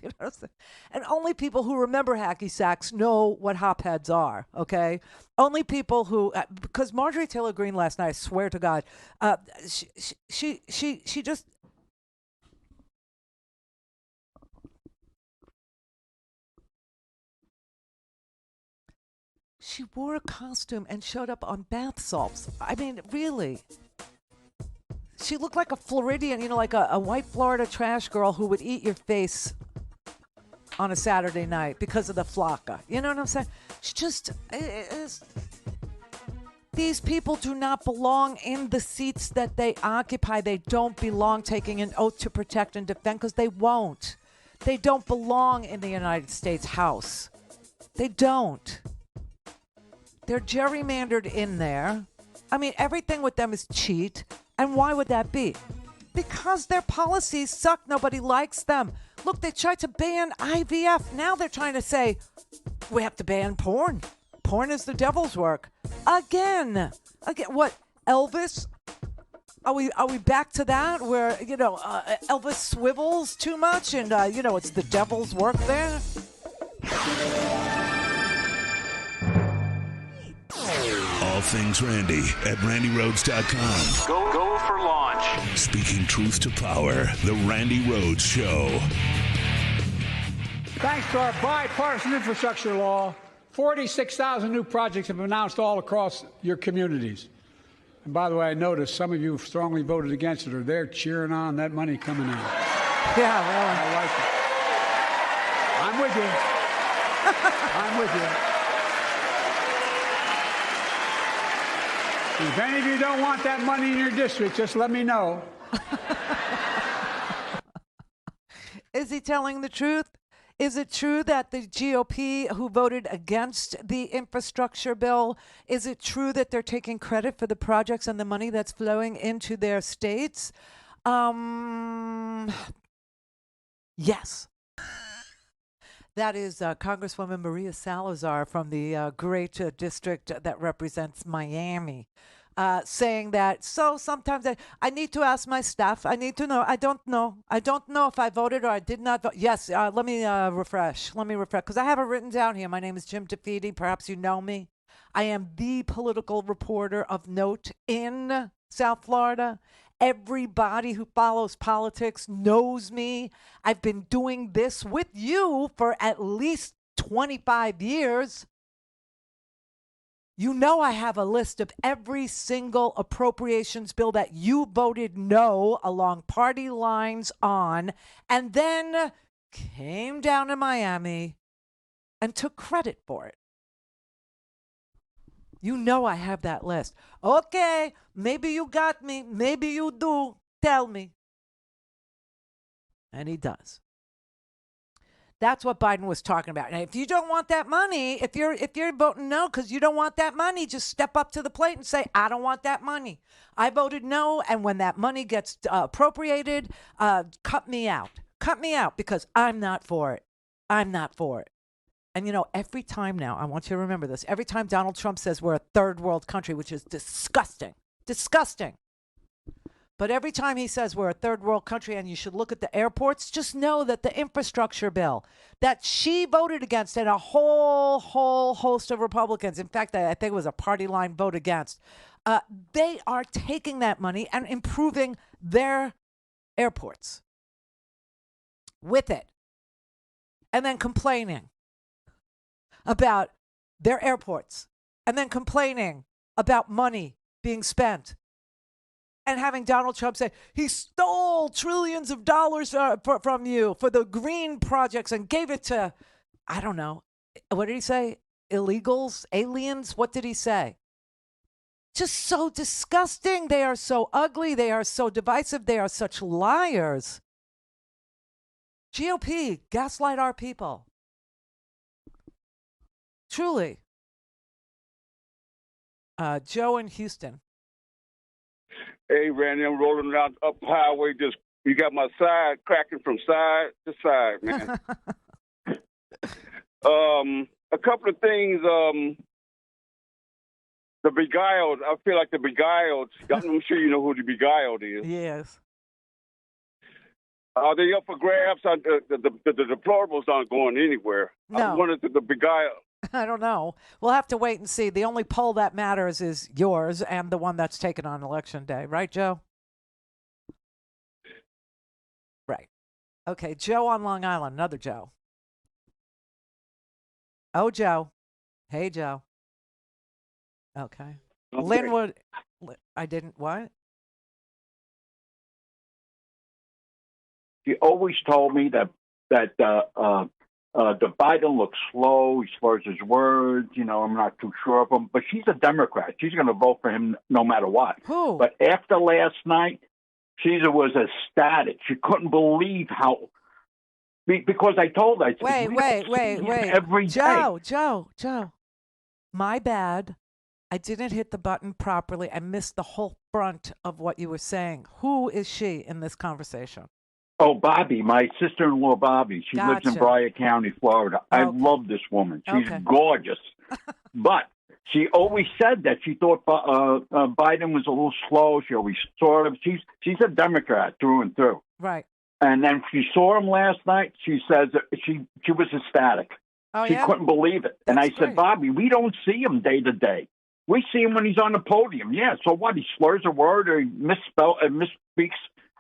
You know what I'm saying? And only people who remember hacky sacks know what hopheads are, okay? Only people who, because Marjorie Taylor Greene last night, I swear to God, she just, she wore a costume and showed up on bath salts. I mean, really. She looked like a Floridian, you know, like a white Florida trash girl who would eat your face on a Saturday night because of the flocka. You know what I'm saying? She just these people do not belong in the seats that they occupy. They don't belong taking an oath to protect and defend because they won't. They don't belong in the United States House. They don't. They're gerrymandered in there. I mean, everything with them is cheat. And why would that be? Because their policies suck. Nobody likes them. Look, they tried to ban IVF. Now they're trying to say, we have to ban porn. Porn is the devil's work. Again. What, Elvis? Are we back to that where, you know, Elvis swivels too much and, you know, it's the devil's work there? All things Randi at RandiRhodes.com. Go for launch. Speaking truth to power, the Randi Rhodes Show. Thanks to our bipartisan infrastructure law, 46,000 new projects have been announced all across your communities. And by the way, I noticed some of you strongly voted against it, or they're cheering on that money coming in. Yeah, well, I like it. I'm with you. I'm with you. If any of you don't want that money in your district, just let me know. Is he telling the truth? Is it true that the GOP who voted against the infrastructure bill, is it true that they're taking credit for the projects and the money that's flowing into their states? Yes. That is Congresswoman Maria Salazar from the great district that represents Miami, saying that, so sometimes I need to ask my staff. I need to know. I don't know. I don't know if I voted or I did not vote. Yes, let me refresh. Let me refresh, because I have it written down here. My name is Jim DeFede. Perhaps you know me. I am the political reporter of note in South Florida. Everybody who follows politics knows me. I've been doing this with you for at least 25 years. You know I have a list of every single appropriations bill that you voted no along party lines on, and then came down to Miami and took credit for it. You know I have that list. Okay, maybe you got me. Maybe you do. Tell me. And he does. That's what Biden was talking about. And if you don't want that money, if you're voting no because you don't want that money, just step up to the plate and say, I don't want that money. I voted no, and when that money gets appropriated, cut me out. Cut me out because I'm not for it. I'm not for it. And, you know, every time now, I want you to remember this, every time Donald Trump says we're a third world country, which is disgusting, but every time he says we're a third world country and you should look at the airports, just know that the infrastructure bill that she voted against and a whole host of Republicans, in fact, I think it was a party line vote against, they are taking that money and improving their airports with it and then complaining about their airports and then complaining about money being spent. And having Donald Trump say he stole trillions of dollars from you for the green projects and gave it to, I don't know, what did he say? Illegals, aliens? What did he say? Just so disgusting. They are so ugly. They are so divisive. They are such liars. GOP, gaslight our people. Truly. Joe in Houston. Hey, Randy, I'm rolling down up highway. Just you got my side cracking from side to side, man. A couple of things. The Beguiled. I feel like the Beguiled. I'm sure you know who the Beguiled is. Yes. Are they up for grabs? The deplorables aren't going anywhere. No. I wanted the Beguiled. I don't know. We'll have to wait and see. The only poll that matters is yours and the one that's taken on Election Day. Right, Joe? Right. Okay, Joe on Long Island. Another Joe. Oh, Joe. Hey, Joe. Okay. Linwood. I didn't. What? He always told me that the Biden looks slow. He slurs his words. You know, I'm not too sure of him. But she's a Democrat. She's going to vote for him no matter what. Who? But after last night, she was ecstatic. She couldn't believe how. Because I told her. I said, Wait. Every day. Joe. My bad. I didn't hit the button properly. I missed the whole front of what you were saying. Who is she in this conversation? Oh, Bobby, my sister-in-law, Bobby. She lives in Bryan County, Florida. I love this woman. She's gorgeous. But she always said that she thought Biden was a little slow. She always saw him. She's a Democrat through and through. Right. And then she saw him last night. She says that she was ecstatic. Oh, she yeah? couldn't believe it. And I said, Bobby, we don't see him day to day. We see him when he's on the podium. Yeah, so what? He slurs a word or he misspeaks.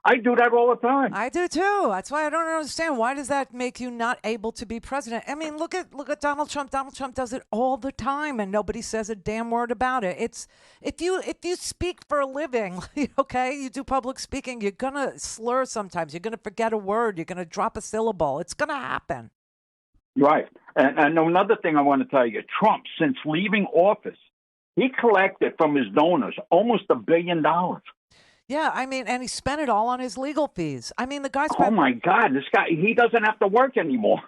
I do that all the time. I do too. That's why I don't understand. Why does that make you not able to be president? I mean, look at Donald Trump. Donald Trump does it all the time, and nobody says a damn word about it. It's if you speak for a living, okay, you do public speaking, you're gonna slur sometimes. You're gonna forget a word. You're gonna drop a syllable. It's gonna happen. Right. And another thing I want to tell you, Trump, since leaving office, he collected from his donors almost $1 billion. Yeah, I mean, and he spent it all on his legal fees. I mean, the guy spent... Oh, my God, this guy, he doesn't have to work anymore.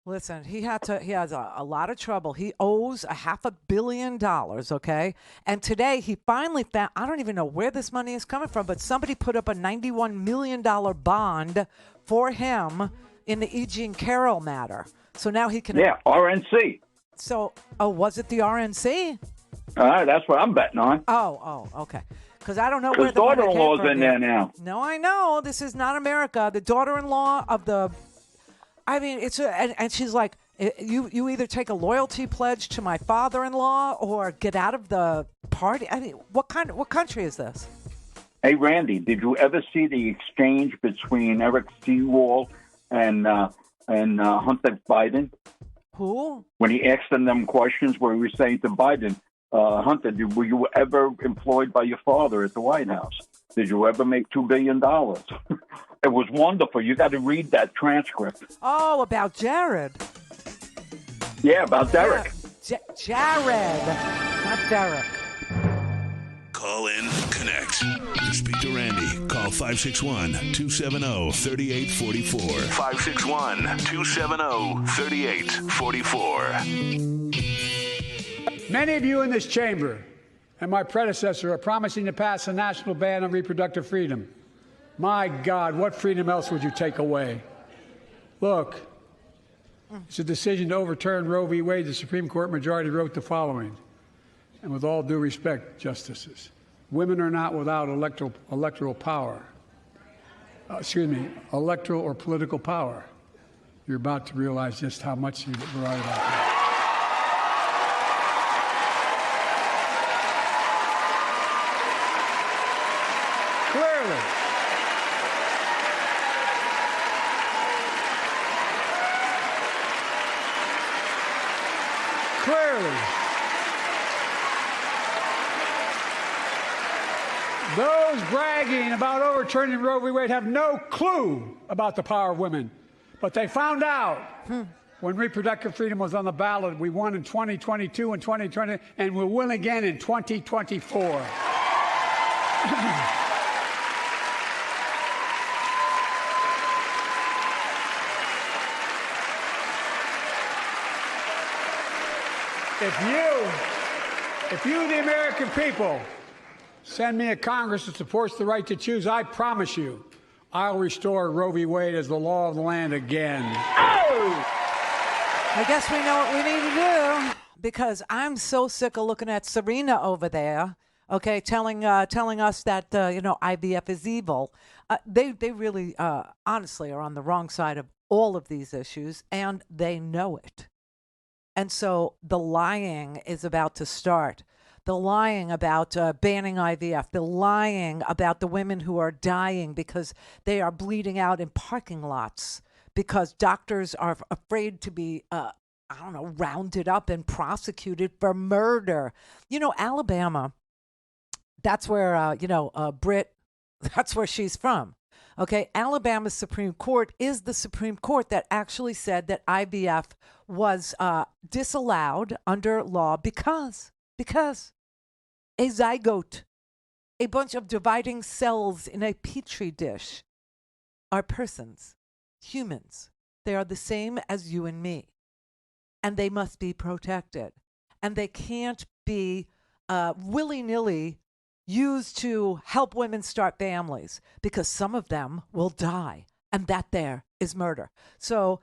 Listen, he has a lot of trouble. He owes $500 million, okay? And today he finally found, I don't even know where this money is coming from, but somebody put up a $91 million bond for him in the E. Jean Carroll matter. So now he can... Yeah, RNC. So, was it the RNC? That's what I'm betting on. Oh, okay. Because I don't know where his the money came daughter-in-law's from in there now. No, I know. This is not America. The daughter-in-law of the... I mean, and she's like, you either take a loyalty pledge to my father-in-law or get out of the party. I mean, what country is this? Hey, Randy, did you ever see the exchange between Eric Sewell and Hunter Biden? Who? When he asked them questions where he was saying to Biden, Hunter, were you ever employed by your father at the White House? Did you ever make $2 billion? It was wonderful. You got to read that transcript. Oh, about Jared. Yeah, about Derek. Yeah. Jared, not Derek. Call in, connect. To speak to Randi, call 561-270-3844. 561-270-3844. Many of you in this chamber and my predecessor are promising to pass a national ban on reproductive freedom. My God, what freedom else would you take away? Look, it's a decision to overturn Roe v. Wade. The Supreme Court majority wrote the following, and with all due respect, justices, women are not without electoral power. Electoral or political power. You're about to realize just how much you're right about that. Clearly. Those bragging about overturning Roe v. Wade have no clue about the power of women. But they found out when reproductive freedom was on the ballot. We won in 2022 and 2020, and we'll win again in 2024. If you, the American people, send me a Congress that supports the right to choose, I promise you, I'll restore Roe v. Wade as the law of the land again. Oh! I guess we know what we need to do, because I'm so sick of looking at Serena over there, okay, telling us that, IVF is evil. They really, honestly, are on the wrong side of all of these issues, and they know it. And so the lying is about to start. The lying about banning IVF. The lying about the women who are dying because they are bleeding out in parking lots because doctors are afraid to be, rounded up and prosecuted for murder. Alabama, that's where, Britt, that's where she's from. Okay, Alabama's Supreme Court is the Supreme Court that actually said that IVF was disallowed under law because a zygote, a bunch of dividing cells in a petri dish, are persons, humans. They are the same as you and me, and they must be protected, and they can't be willy-nilly used to help women start families, because some of them will die, and that there is murder. So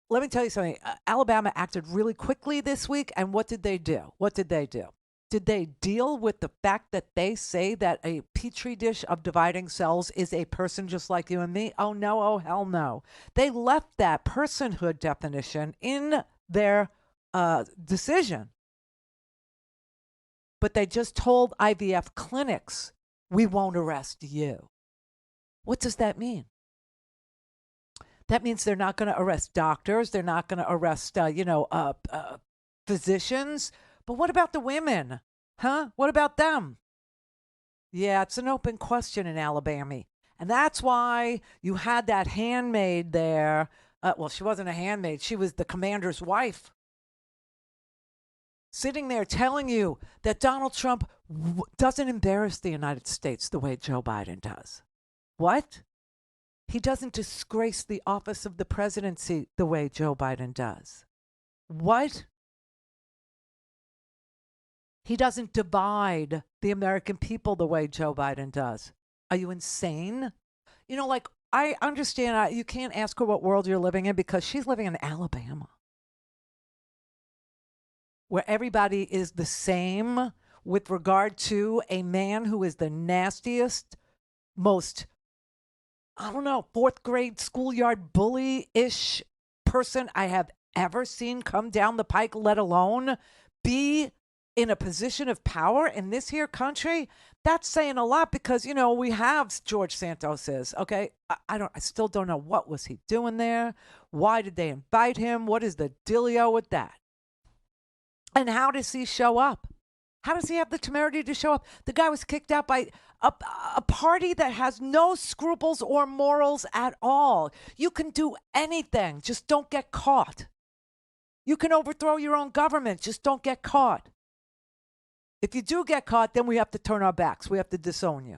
let me tell you something. Alabama acted really quickly this week, and what did they do? Did they deal with the fact that they say that a petri dish of dividing cells is a person just like you and me? Oh, no. Oh, hell no. They left that personhood definition in their decision. But they just told IVF clinics, we won't arrest you. What does that mean? That means they're not going to arrest doctors. They're not going to arrest, physicians. But what about the women? Huh? What about them? Yeah, it's an open question in Alabama. And that's why you had that handmaid there. Well, she wasn't a handmaid. She was the commander's wife. Sitting there telling you that Donald Trump doesn't embarrass the United States the way Joe Biden does. What? He doesn't disgrace the office of the presidency the way Joe Biden does. What? He doesn't divide the American people the way Joe Biden does. Are you insane? I understand you can't ask her what world you're living in because she's living in Alabama, where everybody is the same with regard to a man who is the nastiest, most, fourth grade schoolyard bully-ish person I have ever seen come down the pike, let alone be in a position of power in this here country. That's saying a lot because, we have George Santos is, okay? I still don't know what was he doing there. Why did they invite him? What is the dealio with that? And how does he show up? How does he have the temerity to show up? The guy was kicked out by a party that has no scruples or morals at all. You can do anything, just don't get caught. You can overthrow your own government, just don't get caught. If you do get caught, then we have to turn our backs. We have to disown you.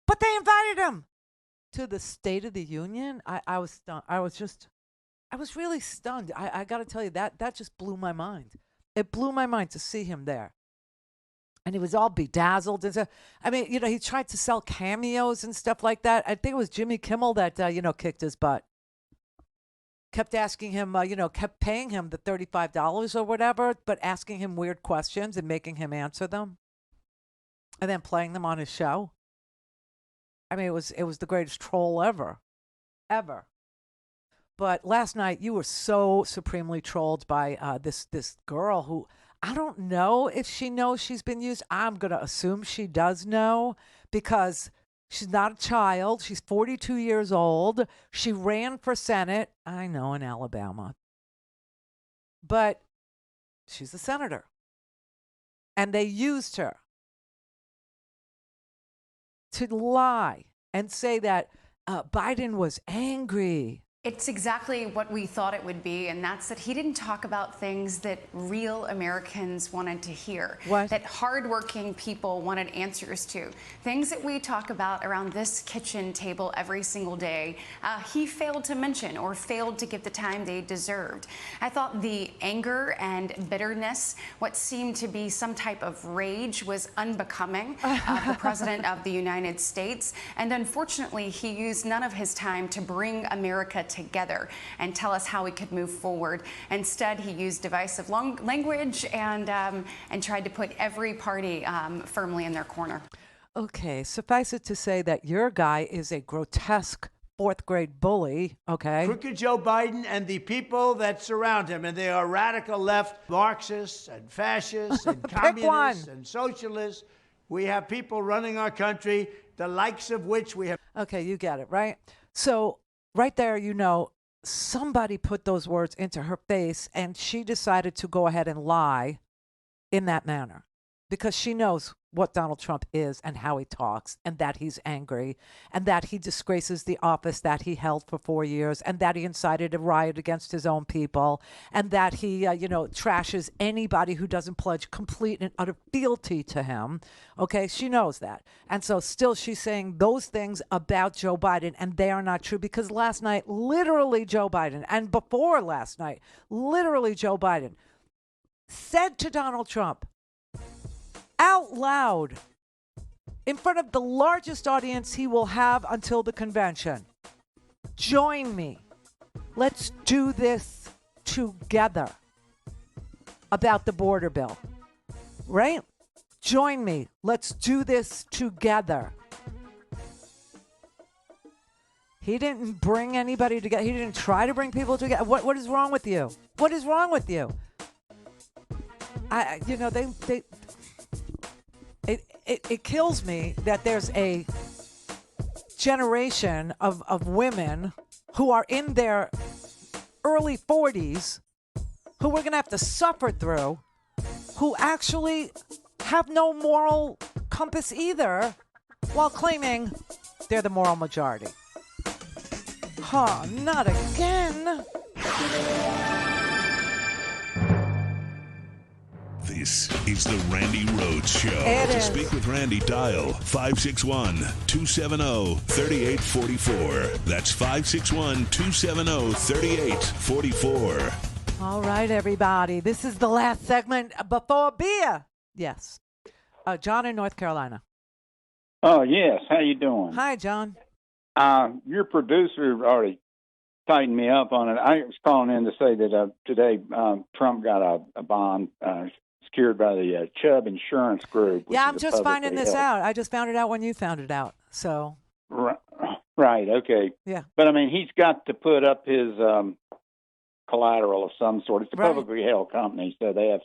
But they invited him to the State of the Union. I was stunned. I was really stunned. I got to tell you, that just blew my mind. It blew my mind to see him there. And he was all bedazzled. And so, I mean, he tried to sell cameos and stuff like that. I think it was Jimmy Kimmel that, kicked his butt. Kept asking him, kept paying him the $35 or whatever, but asking him weird questions and making him answer them. And then playing them on his show. I mean, it was the greatest troll ever. Ever. But last night, you were so supremely trolled by this girl who, I don't know if she knows she's been used. I'm going to assume she does know because she's not a child. She's 42 years old. She ran for Senate, I know, in Alabama. But she's a senator. And they used her to lie and say that Biden was angry. It's exactly what we thought it would be, and that's that he didn't talk about things that real Americans wanted to hear, that hardworking people wanted answers to, things that we talk about around this kitchen table every single day. He failed to mention or failed to give the time they deserved. I thought the anger and bitterness, what seemed to be some type of rage, was unbecoming of the President of the United States, and unfortunately, he used none of his time to bring America together and tell us how we could move forward. Instead, he used divisive language and tried to put every party firmly in their corner. Okay, suffice it to say that your guy is a grotesque fourth grade bully, okay? Crooked Joe Biden and the people that surround him, and they are radical left, Marxists and fascists and communists and socialists. We have people running our country, the likes of which we have. Okay, you get it, right? So right there, somebody put those words into her face and she decided to go ahead and lie in that manner because she knows what Donald Trump is and how he talks and that he's angry and that he disgraces the office that he held for 4 years and that he incited a riot against his own people and that he, trashes anybody who doesn't pledge complete and utter fealty to him. Okay, she knows that. And so still she's saying those things about Joe Biden and they are not true because last night, literally Joe Biden, and before last night, literally Joe Biden said to Donald Trump, out loud, in front of the largest audience he will have until the convention, join me. Let's do this together about the border bill, right? Join me. Let's do this together. He didn't bring anybody together. He didn't try to bring people together. What is wrong with you? What is wrong with you? It kills me that there's a generation of women who are in their early 40s who we're going to have to suffer through, who actually have no moral compass either, while claiming they're the moral majority. Huh, not again. This is the Randi Rhodes Show. To speak with Randi, dial 561-270-3844. That's 561-270-3844. All right, everybody. This is the last segment before beer. Yes. John in North Carolina. Oh, yes. How you doing? Hi, John. Your producer already tightened me up on it. I was calling in to say that today Trump got a bond secured by the Chubb Insurance Group. Yeah, I'm just finding this out. I just found it out when you found it out. So. Right. Okay. Yeah. But I mean, he's got to put up his collateral of some sort. It's a publicly held company, so they have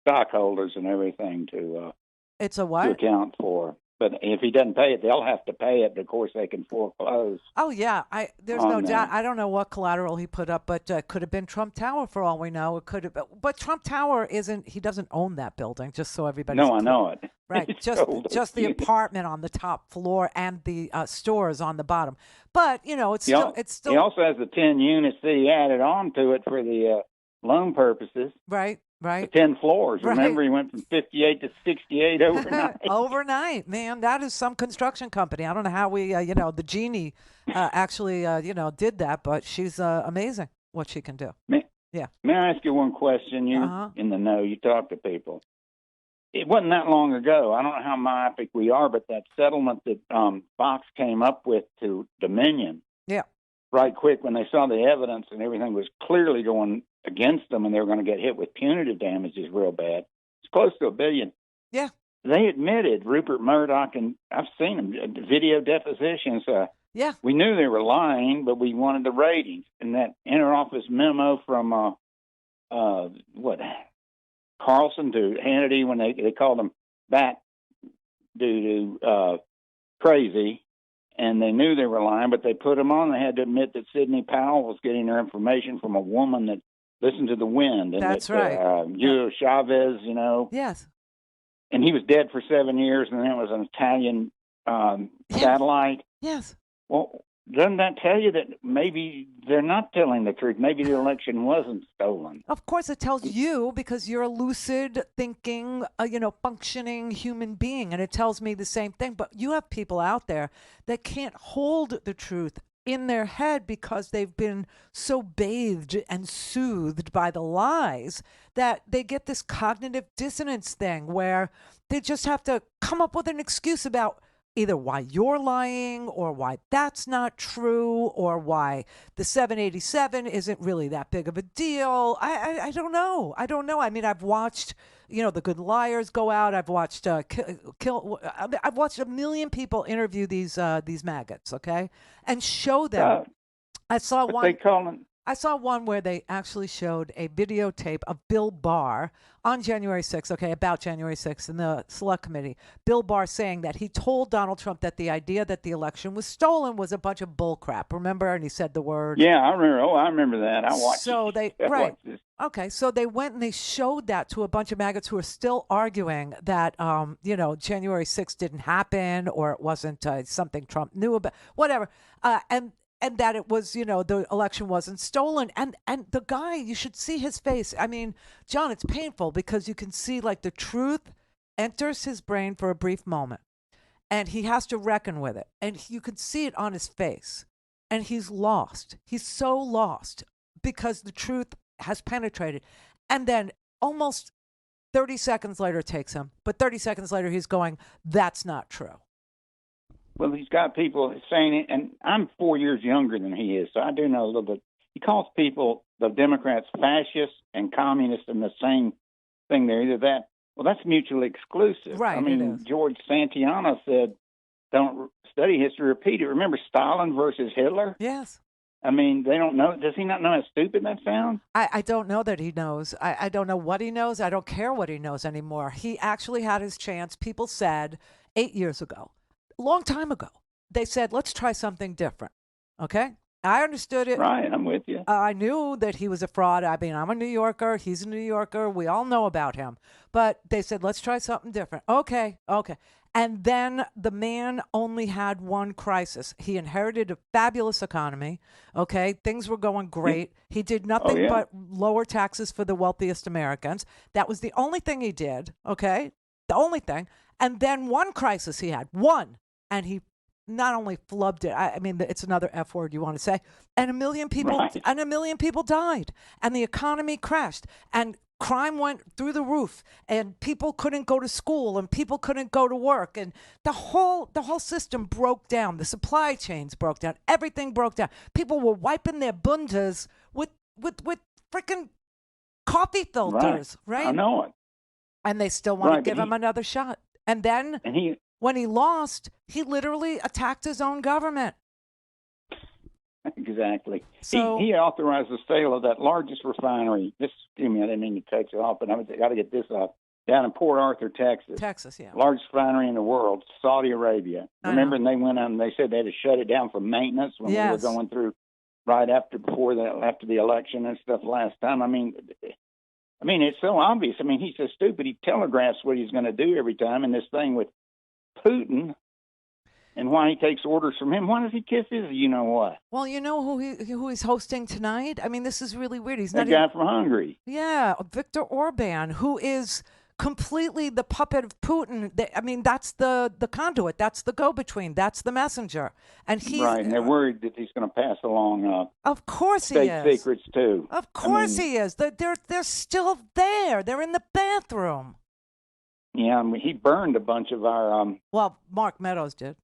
stockholders and everything to. It's a what? To account for. But if he doesn't pay it, they'll have to pay it. Of course, they can foreclose. Oh, yeah. There's no doubt. I don't know what collateral he put up, but could have been Trump Tower for all we know. It could have. But Trump Tower isn't. He doesn't own that building. Just so everybody. No, I know it. Right. just the apartment on the top floor and the stores on the bottom. But it's still. He also has the 10 units that he added on to it for the loan purposes. Right. Right. 10 floors. Right. Remember, he went from 58 to 68 overnight. Overnight, man. That is some construction company. I don't know how we, the genie actually, did that, but she's amazing what she can do. Yeah. May I ask you one question? You're in the know. You talk to people. It wasn't that long ago. I don't know how myopic we are, but that settlement that Fox came up with to Dominion. Yeah. Right quick when they saw the evidence and everything was clearly going against them and they were going to get hit with punitive damages real bad. It's close to $1 billion. Yeah. They admitted, Rupert Murdoch, and I've seen them, video depositions. Yeah. We knew they were lying, but we wanted the ratings. And that inter-office memo from, Carlson to Hannity when they called him bat doo crazy, and they knew they were lying, but they put him on. They had to admit that Sidney Powell was getting their information from a woman that listened to the wind. And that's right. Julio Chavez, Yes. And he was dead for 7 years, and then it was an Italian satellite. Yes. Well, doesn't that tell you that maybe they're not telling the truth? Maybe the election wasn't stolen. Of course, it tells you because you're a lucid thinking, functioning human being, and it tells me the same thing. But you have people out there that can't hold the truth in their head because they've been so bathed and soothed by the lies that they get this cognitive dissonance thing where they just have to come up with an excuse about either why you're lying or why that's not true or why the 787 isn't really that big of a deal. I don't know. I mean, I've watched, The Good Liars go out. I've watched I've watched 1 million people interview these maggots, okay, and show them. I saw one. I saw one where they actually showed a videotape of Bill Barr on January 6th, about January 6th in the Select Committee. Bill Barr saying that he told Donald Trump that the idea that the election was stolen was a bunch of bull crap. Remember? And he said the word. Yeah, I remember. Oh, I remember that. I watched right. Okay, so they went and they showed that to a bunch of maggots who are still arguing that, January 6th didn't happen or it wasn't something Trump knew about, whatever. And that it was, the election wasn't stolen. And the guy, you should see his face. I mean, John, it's painful because you can see like the truth enters his brain for a brief moment and he has to reckon with it. And you can see it on his face and he's lost. He's so lost because the truth has penetrated. And then almost 30 seconds later it takes him. But 30 seconds later, he's going, that's not true. Well, he's got people saying it, and I'm 4 years younger than he is, so I do know a little bit. He calls people, the Democrats, fascists and communists in the same thing. They're either that. Well, that's mutually exclusive. Right. I mean, George Santayana said, don't study history, repeat it. Remember Stalin versus Hitler? Yes. I mean, they don't know. Does he not know how stupid that sounds? I don't know that he knows. I don't know what he knows. I don't care what he knows anymore. He actually had his chance. People said 8 years ago. A long time ago, they said, let's try something different. Okay? I understood it. Right, I'm with you. I knew that he was a fraud. I mean, I'm a New Yorker. He's a New Yorker. We all know about him. But they said, let's try something different. Okay. And then the man only had one crisis. He inherited a fabulous economy. Okay? Things were going great. He did nothing but lower taxes for the wealthiest Americans. That was the only thing he did. Okay? The only thing. And then one crisis he had. One. And he not only flubbed it, I mean, it's another F word you want to say, and 1 million people, and 1 million people died, and the economy crashed, and crime went through the roof, and people couldn't go to school, and people couldn't go to work, and the whole system broke down. The supply chains broke down. Everything broke down. People were wiping their bundas with freaking coffee filters, right? I know it. And they still want to give him another shot. And then when he lost, he literally attacked his own government. Exactly. So, he authorized the sale of that largest refinery. I didn't mean to cut you off, but I got to get this off. Down in Port Arthur, Texas. Texas, yeah. Largest refinery in the world, Saudi Arabia. Remember, and they went on and they said they had to shut it down for maintenance when we were going through right after the election and stuff last time. I mean, it's so obvious. I mean, he's so stupid. He telegraphs what he's going to do every time. And this thing with Putin, and why he takes orders from him. Why does he kiss his you-know-what? Well, you know who he's hosting tonight? I mean, this is really weird. He's That not guy even, from Hungary. Yeah, Viktor Orban, who is completely the puppet of Putin. I mean, that's the conduit. That's the go-between. That's the messenger. And he's Right, and they're worried that he's going to pass along of course he state is. secrets, too. Of course he is. They're still there. They're in the bathroom. Yeah, I mean, he burned a bunch of our... Well, Mark Meadows did.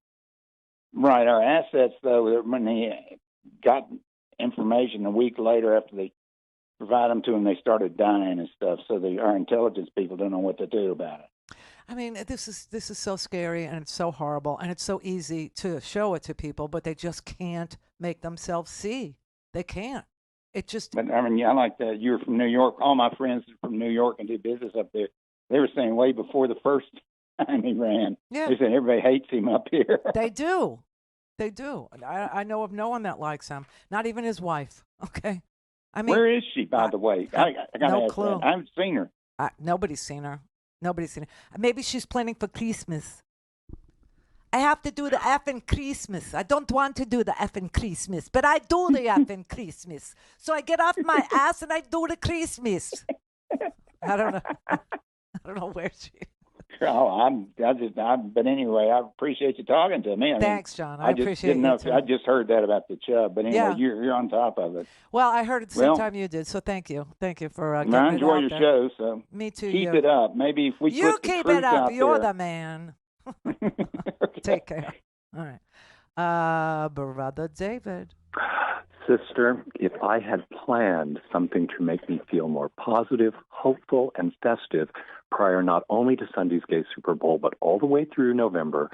Right, our assets, though, when he got information a week later after they provide them to him, they started dying and stuff. So our intelligence people don't know what to do about it. I mean, this is so scary, and it's so horrible, and it's so easy to show it to people, but they just can't make themselves see. They can't. It just... But, I mean, yeah, I like that. You're from New York. All my friends are from New York and do business up there. They were saying way before the first time he ran. Yeah. They said everybody hates him up here. They do. They do. I know of no one that likes him, not even his wife. Okay. I mean, where is she, by the way? I got no ask clue. that. I haven't seen her. Nobody's seen her. Nobody's seen her. Maybe she's planning for Christmas. I have to do the effing Christmas. I don't want to do the effing Christmas, but I do the effing Christmas. So I get off my ass and I do the Christmas. I don't know. I don't know where she. Oh, but anyway, I appreciate you talking to me. Thanks, John. I just appreciate didn't know you if, too. I just heard that about the chub, but anyway, Yeah. you're on top of it. Well, I heard it the same time you did, so thank you. Thank you for getting I it enjoy out your there. show, so Me too. keep it up. Maybe if we you put the keep truth it up. out You're there. the man. Take care. All right. Brother David. Sister, if I had planned something to make me feel more positive, hopeful, and festive prior not only to Sunday's gay Super Bowl, but all the way through November,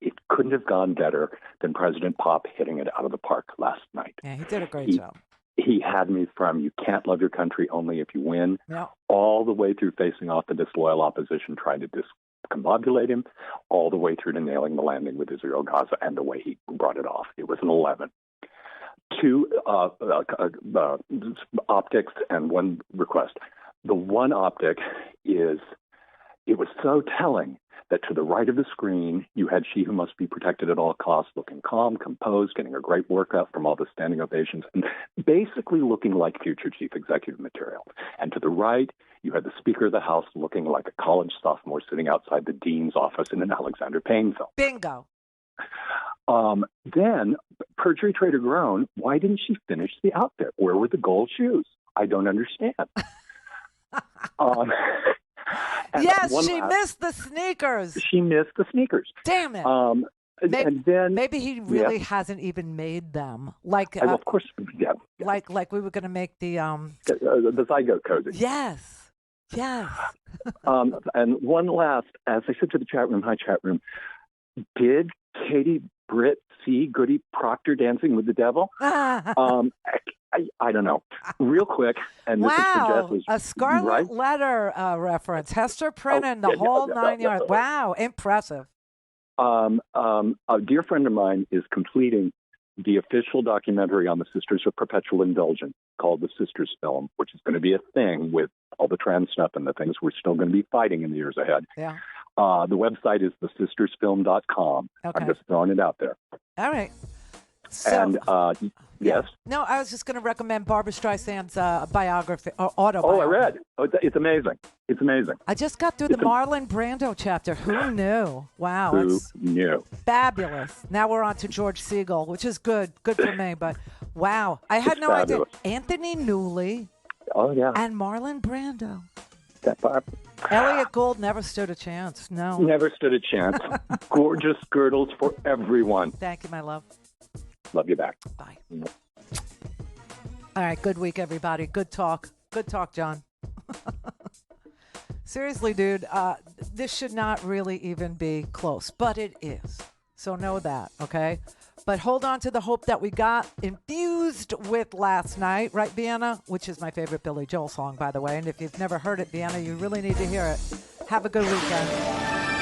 it couldn't have gone better than President Pop hitting it out of the park last night. Yeah, he did a great job. He had me from you can't love your country only if you win, Yeah. all the way through facing off the disloyal opposition trying to discombobulate him, all the way through to nailing the landing with Israel Gaza and the way he brought it off. It was an 11. Two optics and one request. The one optic is, it was so telling that to the right of the screen, you had She Who Must Be Protected at All Costs, looking calm, composed, getting a great workout from all the standing ovations, and basically looking like future chief executive material. And to the right, you had the Speaker of the House looking like a college sophomore sitting outside the dean's office in an Alexander Payne film. Bingo. Then, perjury, trade, or groan, why didn't she finish the outfit? Where were the gold shoes? I don't understand. Yes, she missed the sneakers. She missed the sneakers. Damn it. And then maybe he really hasn't even made them. Like, of course, yeah. Like we were going to make the zygote cozy. Yes. Yes. And one last, as I said to the chat room, hi chat room, did Katie Britt see Goody Proctor dancing with the devil? I don't know. Real quick, and this is for Jess, a Scarlet Letter reference. Hester Prynne and the whole 9 yards. Wow, impressive. A dear friend of mine is completing the official documentary on the Sisters of Perpetual Indulgence called The Sisters Film, which is going to be a thing with all the trans stuff and the things we're still going to be fighting in the years ahead. Yeah. The website is thesistersfilm.com. Okay. I'm just throwing it out there. All right. So, And yes. No, I was just going to recommend Barbara Streisand's biography or autobiography. Oh, I read. Oh, it's amazing. It's amazing. I just got through the Marlon Brando chapter. Who knew? Wow. Who it's knew? Fabulous. Now we're on to George Siegel, which is good. Good for me. But wow. I had no idea. Anthony Newley. Oh, yeah. And Marlon Brando. That part. Elliot Gould never stood a chance. No. Never stood a chance. Gorgeous girdles for everyone. Thank you, my love. Love you back. Bye. All right. Good week, everybody. Good talk. Good talk, John. Seriously, dude, this should not really even be close, but it is. So know that, okay? But hold on to the hope that we got infused with last night, right, Vienna? Which is my favorite Billy Joel song, by the way. And if you've never heard it, Vienna, you really need to hear it. Have a good weekend.